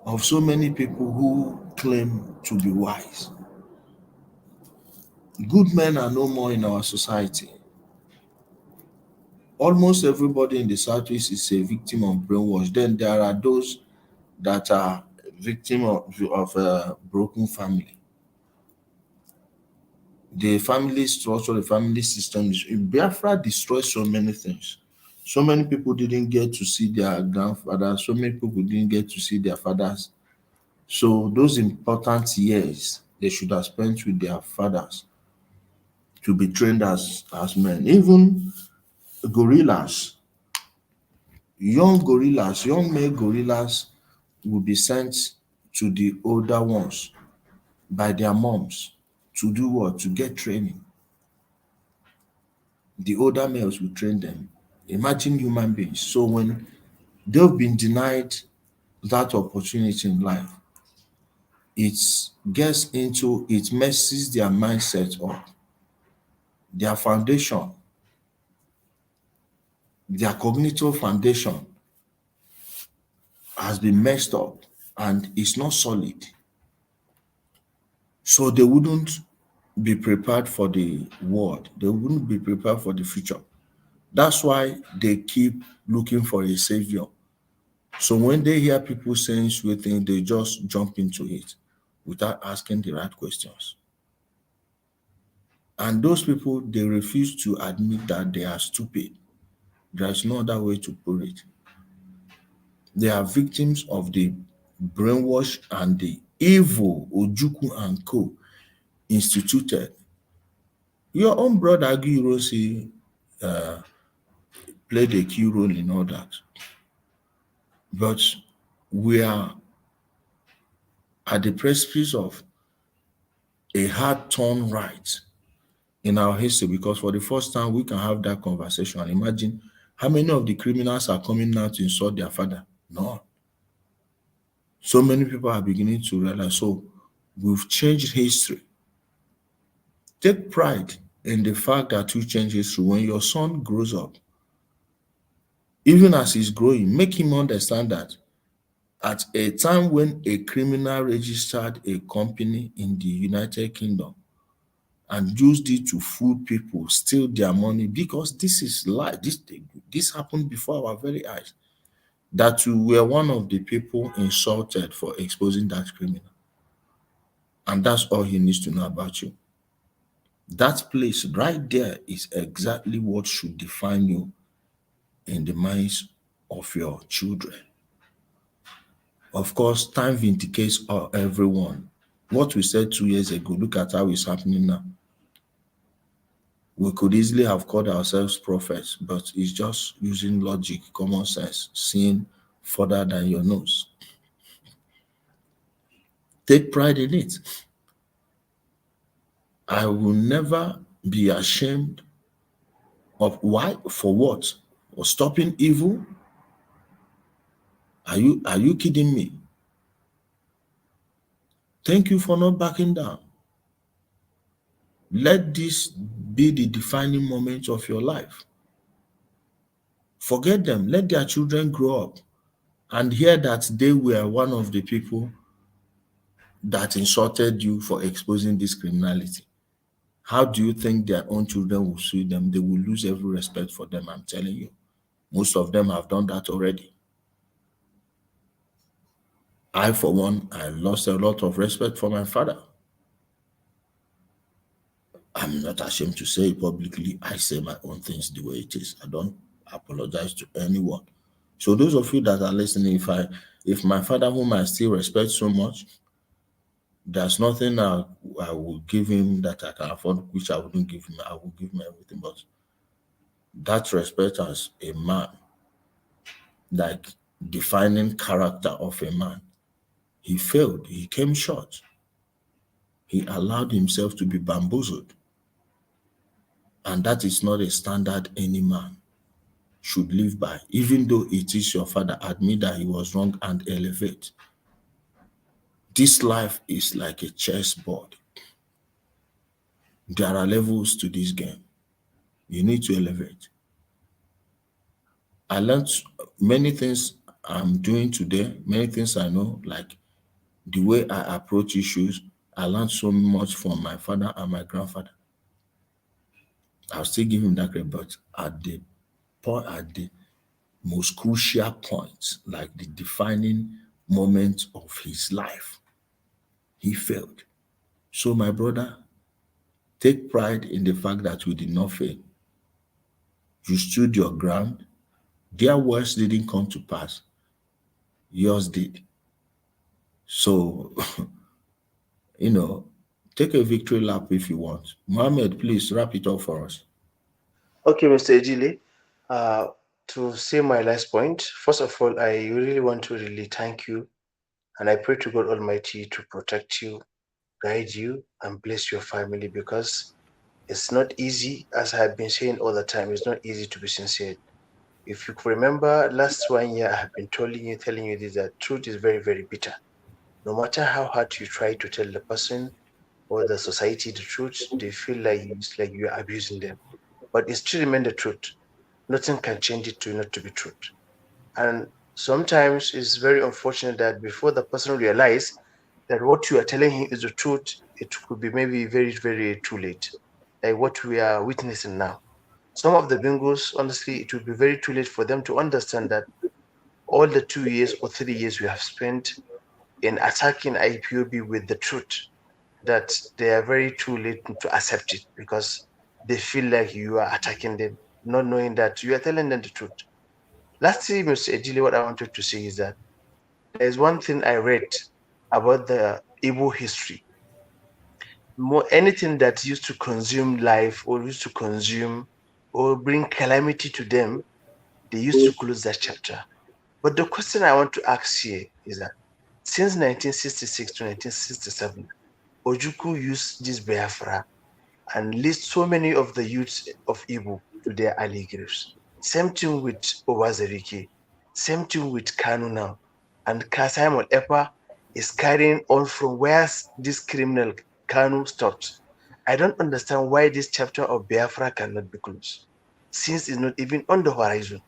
of so many people who claim to be wise. Good men are no more in our society. Almost everybody in the Southeast is a victim of brainwash. Then there are those that are victim of a broken family. The family structure, the family system Biafra destroys so many things. So many people didn't get to see their grandfathers. So many people didn't get to see their fathers. So those important years they should have spent with their fathers to be trained as men. Even gorillas, young male gorillas will be sent to the older ones by their moms to do what? To get training. The older males will train them. Imagine human beings. So when they've been denied that opportunity in life, it it messes their mindset up. Their foundation, their cognitive foundation has been messed up and it's not solid. So they wouldn't be prepared for the world. They wouldn't be prepared for the future. That's why they keep looking for a savior. So when they hear people saying sweet things, they just jump into it without asking the right questions. And those people, they refuse to admit that they are stupid. There's no other way to put it. They are victims of the brainwash and the evil Ojuku and Co. instituted. Your own brother Aguiyi played a key role in all that. But we are at the precipice of a hard turn right in our history, because for the first time we can have that conversation. And imagine how many of the criminals are coming now to insult their father. No. So many people are beginning to realize, so we've changed history. Take pride in the fact that you change history. When your son grows up, even as he's growing, make him understand that at a time when a criminal registered a company in the United Kingdom and used it to fool people, steal their money, because this is lie. This happened before our very eyes. That you were one of the people insulted for exposing that criminal. And that's all he needs to know about you. That place right there is exactly what should define you in the minds of your children. Of course, time vindicates everyone. What we said 2 years ago, look at how it's happening now. We could easily have called ourselves prophets, but it's just using logic, common sense, seeing further than your nose. Take pride in it. I will never be ashamed of why, for what? Or stopping evil? Are you kidding me? Thank you for not backing down. Let this be the defining moment of your life. Forget them. Let their children grow up and hear that they were one of the people that insulted you for exposing this criminality. How do you think their own children will see them? They will lose every respect for them, I'm telling you. Most of them have done that already. I, for one, I lost a lot of respect for my father. I'm not ashamed to say it publicly. I say my own things the way it is. I don't apologize to anyone. So those of you that are listening, if my father, whom I still respect so much, there's nothing I will give him that I can afford, which I wouldn't give him. I will give him everything. But that respect as a man, like defining character of a man. He failed, he came short. He allowed himself to be bamboozled. And that is not a standard any man should live by. Even though it is your father, admit that he was wrong and elevate. This life is like a chessboard. There are levels to this game. You need to elevate. I learned many things I'm doing today, many things I know, like the way I approach issues. I learned so much from my father and my grandfather. I'll still give him that credit, but at the most crucial point, like the defining moment of his life, he failed. So, my brother, take pride in the fact that you did not fail. You stood your ground. Their words didn't come to pass, yours did. So, you know, take a victory lap if you want. Mohammed, please wrap it up for us. Okay, Mr. Ejile, uh, to say my last point, first of all, I really want to really thank you, and I pray to God Almighty to protect you, guide you, and bless your family, because it's not easy, as I have been saying all the time, it's not easy to be sincere. If you could remember last 1 year, I have been telling you this, that truth is very, very bitter. No matter how hard you try to tell the person or the society the truth, they feel like it's like you're abusing them. But it still remains the truth. Nothing can change it to not to be truth. And sometimes it's very unfortunate that before the person realizes that what you are telling him is the truth, it could be maybe very, very too late. Like what we are witnessing now. Some of the bingos, honestly, it would be very too late for them to understand that all the 2 years or 3 years we have spent in attacking IPOB with the truth, that they are very too late to accept it, because they feel like you are attacking them, not knowing that you are telling them the truth. Lastly, Mr. Ejili, what I wanted to say is that there is one thing I read about the Igbo history. More anything that used to consume life or used to consume or bring calamity to them, they used to close that chapter. But the question I want to ask here is that since 1966 to 1967, Ojukwu used this Biafra and lead so many of the youths of Igbo to their early graves. Same thing with Owazerike, same thing with Kanu now. And Simon Epa is carrying on from where this criminal Kanu stopped. I don't understand why this chapter of Biafra cannot be closed, since it's not even on the horizon.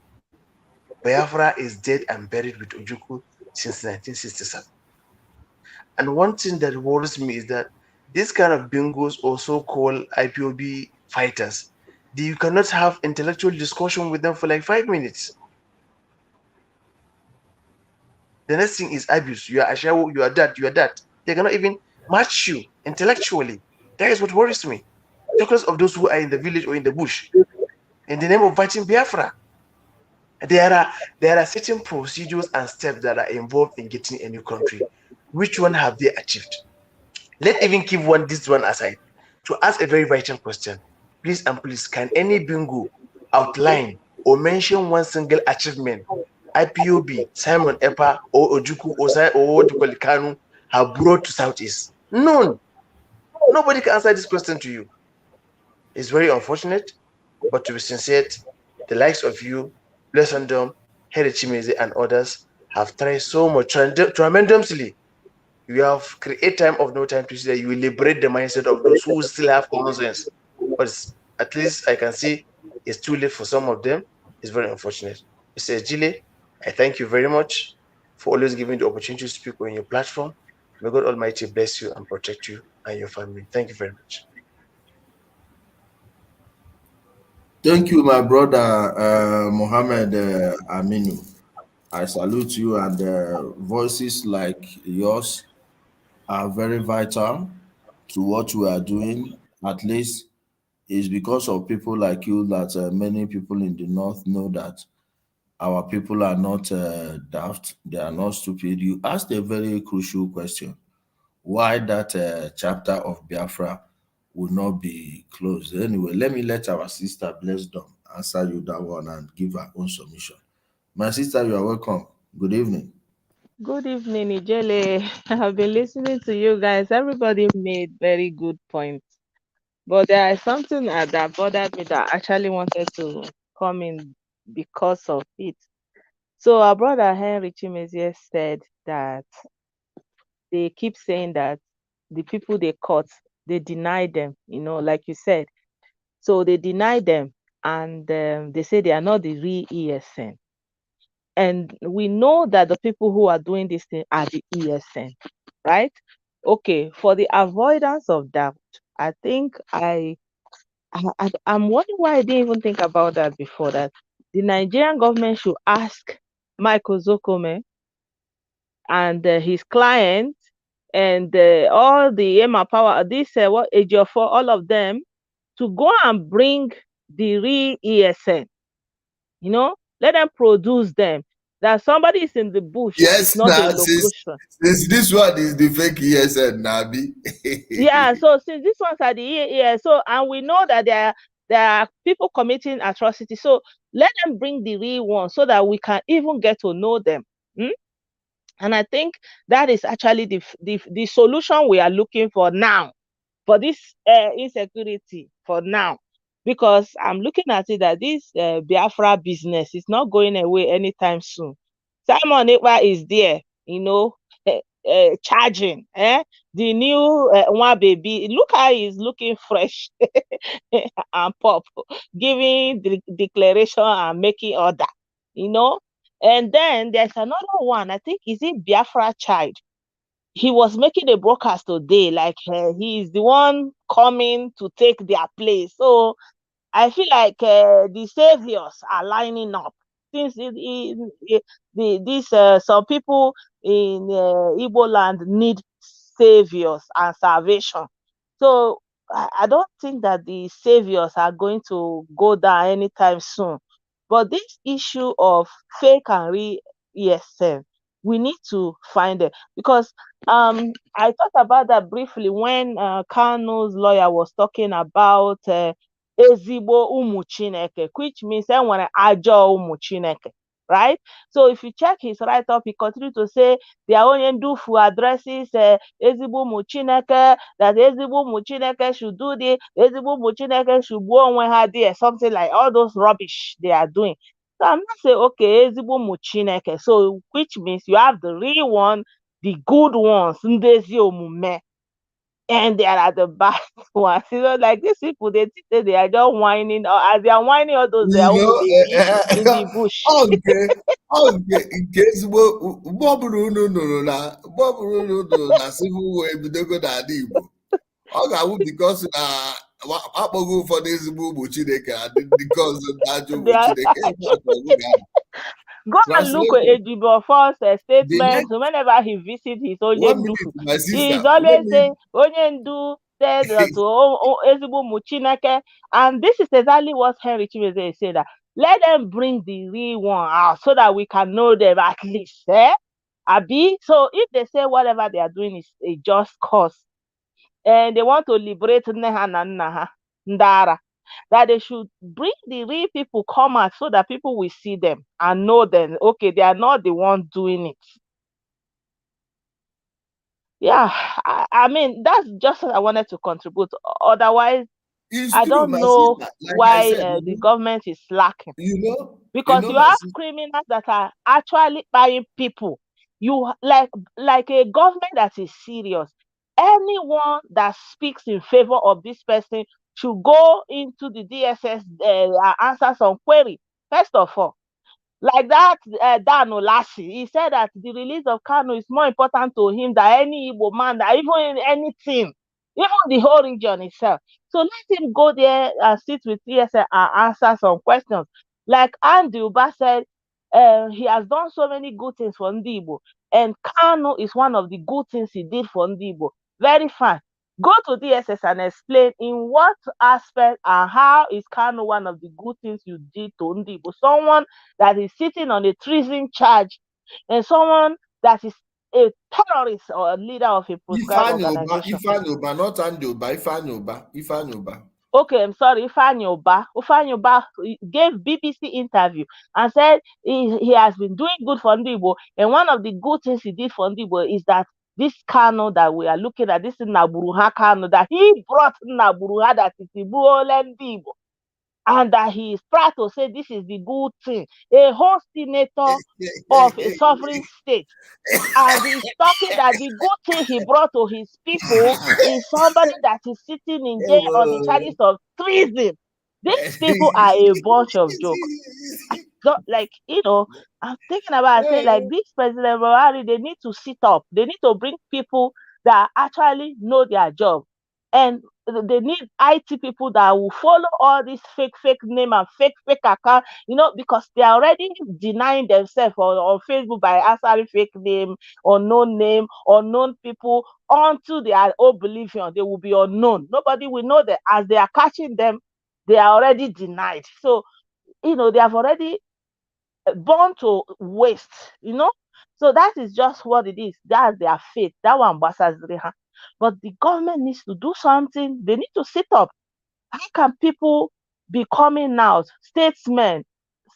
Biafra is dead and buried with Ojukwu since 1967. And one thing that worries me is that this kind of bingos, or so-called IPOB fighters, you cannot have intellectual discussion with them for like 5 minutes. The next thing is abuse. You are Ashawo, you are that, you are that. They cannot even match you intellectually. That is what worries me. Because of those who are in the village or in the bush, in the name of fighting Biafra. There are certain procedures and steps that are involved in getting a new country. Which one have they achieved? Let's even keep this one aside to ask a very vital question. Please and please, can any bingo outline or mention one single achievement IPOB, Simon Epa, or Ojuku, or what you call Kanu have brought to Southeast? None. Nobody can answer this question to you. It's very unfortunate, but to be sincere, the likes of you, Blessendom, Heri Chimeze, and others have tried so much tremendously. You have create time of no time to see that you will liberate the mindset of those who still have common sense. But at least I can see it's too late for some of them. It's very unfortunate. Mr. Ejile, I thank you very much for always giving the opportunity to speak on your platform. May God Almighty bless you and protect you and your family. Thank you very much. Thank you, my brother Mohammed Aminu. I salute you, and voices like yours are very vital to what we are doing. At least it's because of people like you that many people in the north know that our people are not daft, they are not stupid. You asked a very crucial question: why that chapter of Biafra will not be closed? Anyway, let our sister Bless Dom answer you that one and give her own submission. My sister, you are welcome. Good evening. Good evening, Ijele. I've been listening to you guys. Everybody made very good points. But there is something that bothered me that I actually wanted to come in because of it. So our brother Henry Chimezie said that they keep saying that the people they caught, they deny them, like you said. So they deny them and they say they are not the real ESN. And we know that the people who are doing this thing are the ESN, right? Okay, for the avoidance of doubt, I think I'm wondering why I didn't even think about that before. That the Nigerian government should ask Michael Zokome and his client and all the Emma Power, this what for all of them to go and bring the real ESN. Let them produce them. That somebody is in the bush is Yes, not now a location. since this one is the fake ESN, Nabi. Yeah, so since these ones are the so and we know that there are people committing atrocities. So let them bring the real ones so that we can even get to know them. Hmm? And I think that is actually the solution we are looking for now for this insecurity for now. Because I'm looking at it that this Biafra business is not going away anytime soon. Simon Ekpa is there, charging. The new one baby. Look how he's looking fresh and pop, giving the declaration and making order, you know. And then there's another one. I think is it Biafra child. He was making a broadcast today, like he is the one coming to take their place. So I feel like the saviors are lining up since some people in Igbo land need saviors and salvation. So I don't think that the saviors are going to go down anytime soon. But this issue of fake and real ESN, we need to find it because I thought about that briefly when Kanu's lawyer was talking about ezigbo ụmụ Chineke, which means enwere ajọ ụmụ Chineke, right? So if you check his write-up, he continued to say their onye ndufu addresses ezigbo ụmụ Chineke, that ezigbo ụmụ Chineke should do this, ezigbo ụmụ Chineke should gbuo onwe ha there, something like all those rubbish they are doing. So I'm not saying, okay, ezigbo ụmụ Chineke, so which means you have the real one, the good ones, ndezi omume, and they are at the bad ones. Like these people, they think that they are just whining, or as they are whining all those their You own know, baby in the bush. nke ezigbo mgbe ọ bụrụ unu nụrụ na civil war ebidogo n'ala Igbo, ọ ga-awụ bikos na akpọghị ụfọdụ ezigbo ụmụ Chineke na nke ọzọ ndị ajọ ụmụ Chineke. Go and look at Translation, Ejibo First the statement. next So whenever he visits his 1 Onyendu, minute, my he sister, is let always me saying Onyendu said to Ezigbo Muchineke. And this is exactly what Henry Chimezie said, that let them bring the real one out so that we can know them at least. Abi? So if they say whatever they are doing is a just cause, and they want to liberate Nneha na Nnaha, Ndara, that they should bring the real people come out so that people will see them and know them. Okay, they are not the one doing it. Yeah, I mean, that's just what I wanted to contribute. Otherwise, it's I true, don't my know sister. Like I why said, the government is slacking. you Because know, you my have sister. criminals that are actually buying people. You like a government that is serious. Anyone that speaks in favor of this person should go into the DSS answer some query. First of all, like that Dan Olashi, he said that the release of Kano is more important to him than any Igbo man, that even anything, even the whole region itself. So let him go there and sit with TSA and answer some questions. Like Andy Uba said, he has done so many good things for Ndi Igbo, and Kano is one of the good things he did for Ndi Igbo. Very fine. Go to DSS and explain in what aspect and how is Kano one of the good things you did to Ndi Igbo. Someone that is sitting on a treason charge and someone that is a terrorist or a leader of a proscribed Ifeanyi Uba, organization. Ifeanyi Uba, not Andy Uba, Ifeanyi Uba, Ifeanyi Uba. Okay, I'm sorry, Ifeanyi Uba gave BBC interview and said he has been doing good for Igbo, and one of the good things he did for Igbo is that this Kano that we are looking at, this Naburuha Kano, that he brought Naburuha, that is Igbo Igbo, and that he is proud to say this is the good thing. A whole senator of a sovereign state, and he's talking that the good thing he brought to his people is somebody that is sitting in jail on the charges of treason. These people are a bunch of jokes. So, like, I'm thinking about, I say, like, this President Buhari, they need to sit up. They need to bring people that actually know their job. And they need IT people that will follow all these fake name and fake account, because they are already denying themselves on Facebook by answering fake name, unknown people, unto their oblivion. They will be unknown. Nobody will know that as they are catching them, they are already denied. So, they have already born to waste. So that is just what it is. That's their fate. That one Ambassador Reha. But the government needs to do something. They need to sit up. How can people be coming out, statesmen,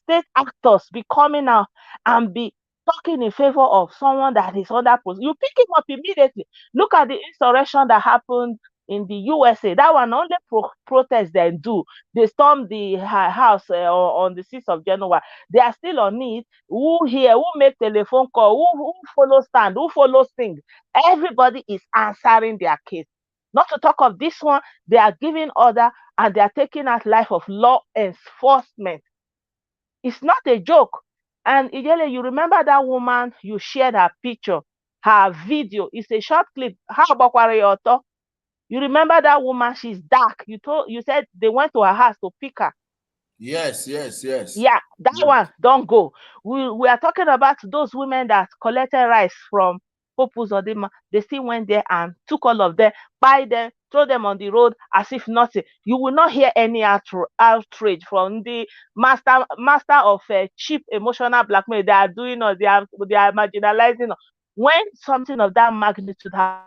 state actors be coming out and be talking in favor of someone that is under post? You pick him up immediately. Look at the insurrection that happened in the USA. That one only protest they do. They stormed the house on the 6th of January. They are still on it. Who here? Who make telephone call? Who follow stand? Who follows things? Everybody is answering their case. Not to talk of this one, they are giving order and they are taking out life of law enforcement. It's not a joke. And Ijele, you remember that woman, you shared her picture, her video. It's a short clip. How about Kwarayoto? You remember that woman? She's dark. You said they went to her house to pick her. Yes. Yeah, that one, don't go. We are talking about those women that collected rice from Popus Odima. They still went there and took all of them, buy them, throw them on the road as if nothing. You will not hear any outrage from the master of cheap emotional blackmail. They are doing or they are marginalizing. When something of that magnitude happens,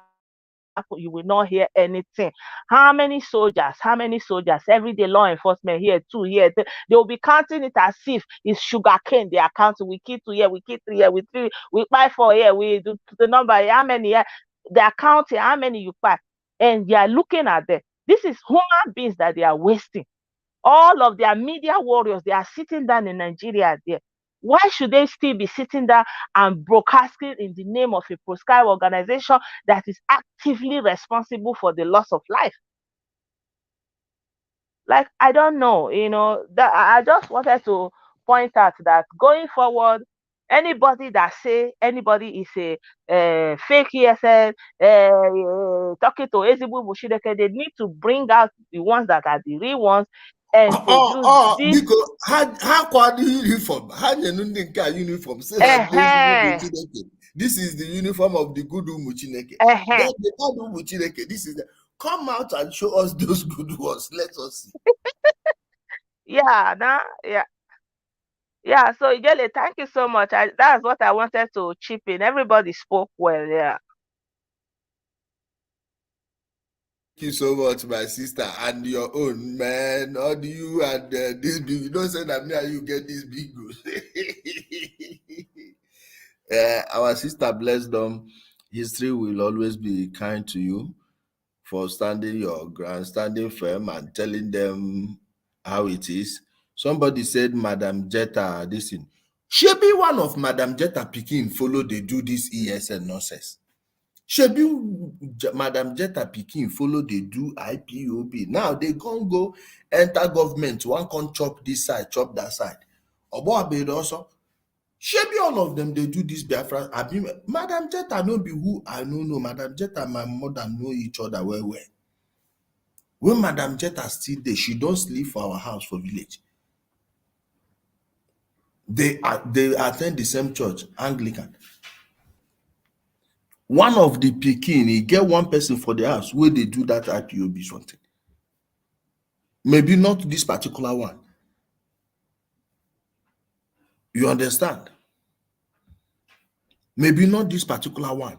you will not hear anything. How many soldiers every day, law enforcement here, two here, they will be counting it as if it's sugar cane. They are counting. We kill 2 here, we kill 3 here, we 3, we buy 4 here, we do the number, how many here. They are counting how many you buy, and they are looking at them. This is human beings that they are wasting. All of their media warriors, they are sitting down in Nigeria there. Why should they still be sitting down and broadcasting in the name of a proscribed organization that is actively responsible for the loss of life? Like, I don't know, that I just wanted to point out that going forward, anybody that say anybody is a fake ESN, talking to Ezigbo Bushideke, they need to bring out the ones that are the real ones and produce this. Because how quality uniform? How uniform? Say that this is the uniform of the good Umuchineke. Then the bad Umuchineke, this is the come out and show us those good ones. Let us see. Yeah, yeah. So Ijele, thank you so much. That's what I wanted to chip in. Everybody spoke well. Yeah. Thank you so much, my sister, and your own man. How do you and this big? You don't say that me and you get this big goose. Our sister, bless them. History will always be kind to you for standing your ground, standing firm, and telling them how it is. Somebody said, Madam Jetta, this thing. She be one of Madam Jetta Pikin follow they do this ESN nonsense. Shebi Madam Jetta Pikin follow they do IPOB. Now they go enter government, one can chop this side, chop that side. Obo Abed also. Shebi all of them they do this Biafra. Madam Jetta no be who I know. Madam Jetta and my mother know each other well. When Madam Jetta still there, she don't sleep for our house for village. They attend the same church, Anglican. One of the pikin, he get one person for the house where they do that IPOB something. Maybe not this particular one. You understand? Maybe not this particular one.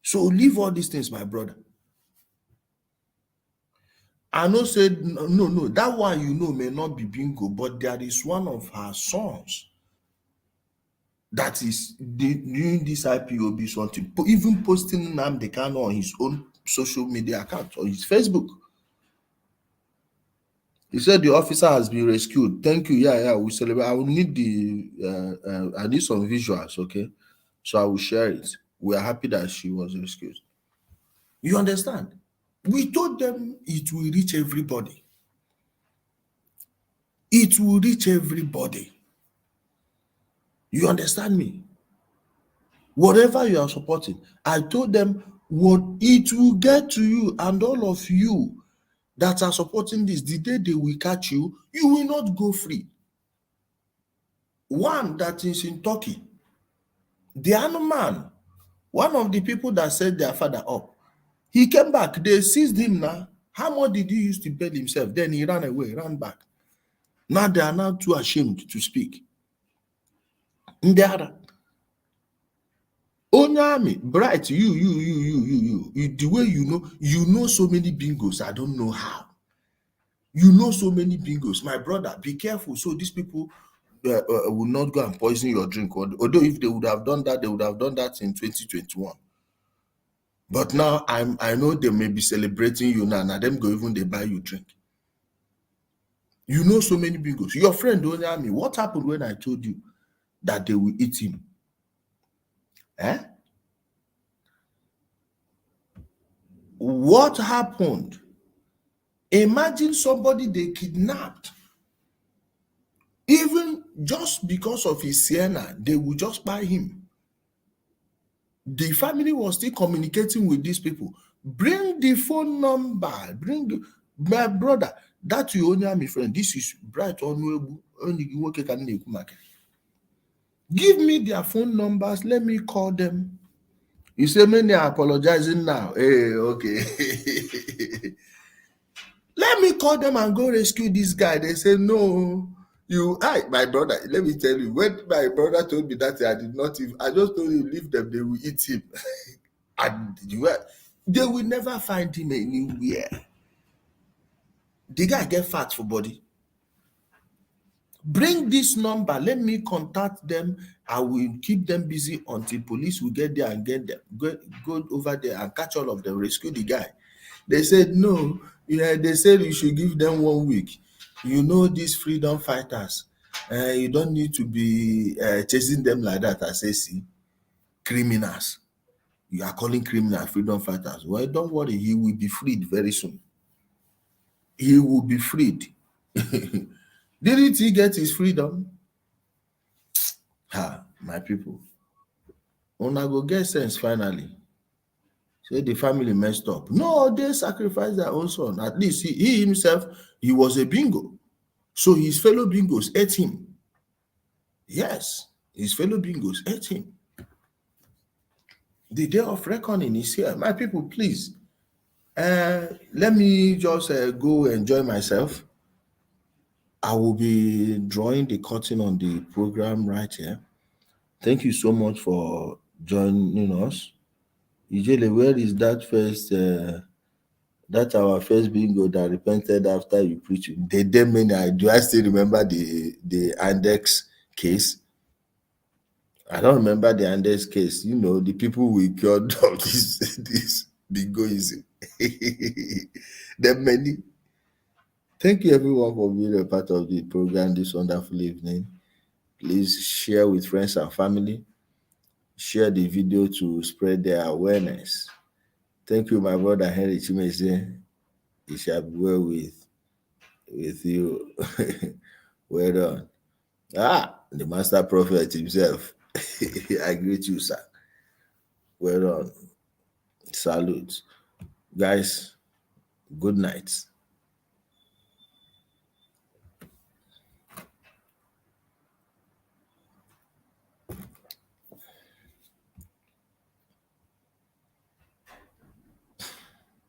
So leave all these things, my brother. I know said no, that one you know may not be bingo, but there is one of her sons that is doing this IPOB something, even posting Nnamdi Kanu on his own social media account, on his Facebook. He said the officer has been rescued. Thank you. Yeah, we celebrate. I will need I need some visuals, okay? So I will share it. We are happy that she was rescued. You understand? We told them it will reach everybody. It will reach everybody. You understand me? Whatever you are supporting, I told them what it will get to you, and all of you that are supporting this, the day they will catch you, you will not go free. One that is in Turkey, the other man, one of the people that set their father up, he came back. They seized him now. How much did he use to bail himself? Then he ran away, ran back. Now they are now too ashamed to speak. Ndara. Onye army, bright, you, the way you know so many bingos. I don't know how. You know so many bingos. My brother, be careful. So these people will not go and poison your drink. Although if they would have done that, they would have done that in 2021. But now I know they may be celebrating you now. Now them go even they buy you drink. You know so many bingos. Your friend don't know me. What happened when I told you that they will eat him? Eh? What happened? Imagine somebody they kidnapped. Even just because of his Sienna, they will just buy him. The family was still communicating with these people. Bring the phone number. My brother. That you only my friend. This is Bright Onwebu. Give me their phone numbers. Let me call them. You say many are apologizing now. Hey, okay. Let me call them and go rescue this guy. They say no. My brother, let me tell you, when my brother told me that I did not even, I just told him, leave them, they will eat him. And they will never find him anywhere. The guy get fat for body. Bring this number, let me contact them. I will keep them busy until police will get there and get them. Go over there and catch all of them, rescue the guy. They said no. Yeah, they said you should give them 1 week. You know these freedom fighters. You don't need to be chasing them like that. I say, see, criminals. You are calling criminals freedom fighters. Well, don't worry, he will be freed very soon. He will be freed. Didn't he get his freedom? My people. Una go get sense finally. Say the family messed up. No, they sacrificed their own son. At least he himself, he was a bingo. So his fellow bingos ate him. Yes, his fellow bingos ate him. The day of reckoning is here. My people, please, let me just go enjoy myself. I will be drawing the curtain on the program right here. Thank you so much for joining us. Ijele, where is that first, that our first bingo that repented after you preach? Do I still remember the Andex case? I don't remember the Andes case. You know, the people we cured of this bingoism. There are many. Thank you everyone for being a part of the program this wonderful evening. Please share with friends and family. Share the video to spread their awareness. Thank you, my brother Henry Chimese. It shall be well with you. Well done. The master prophet himself. I greet you, sir. Well done. Salute. Guys, good night.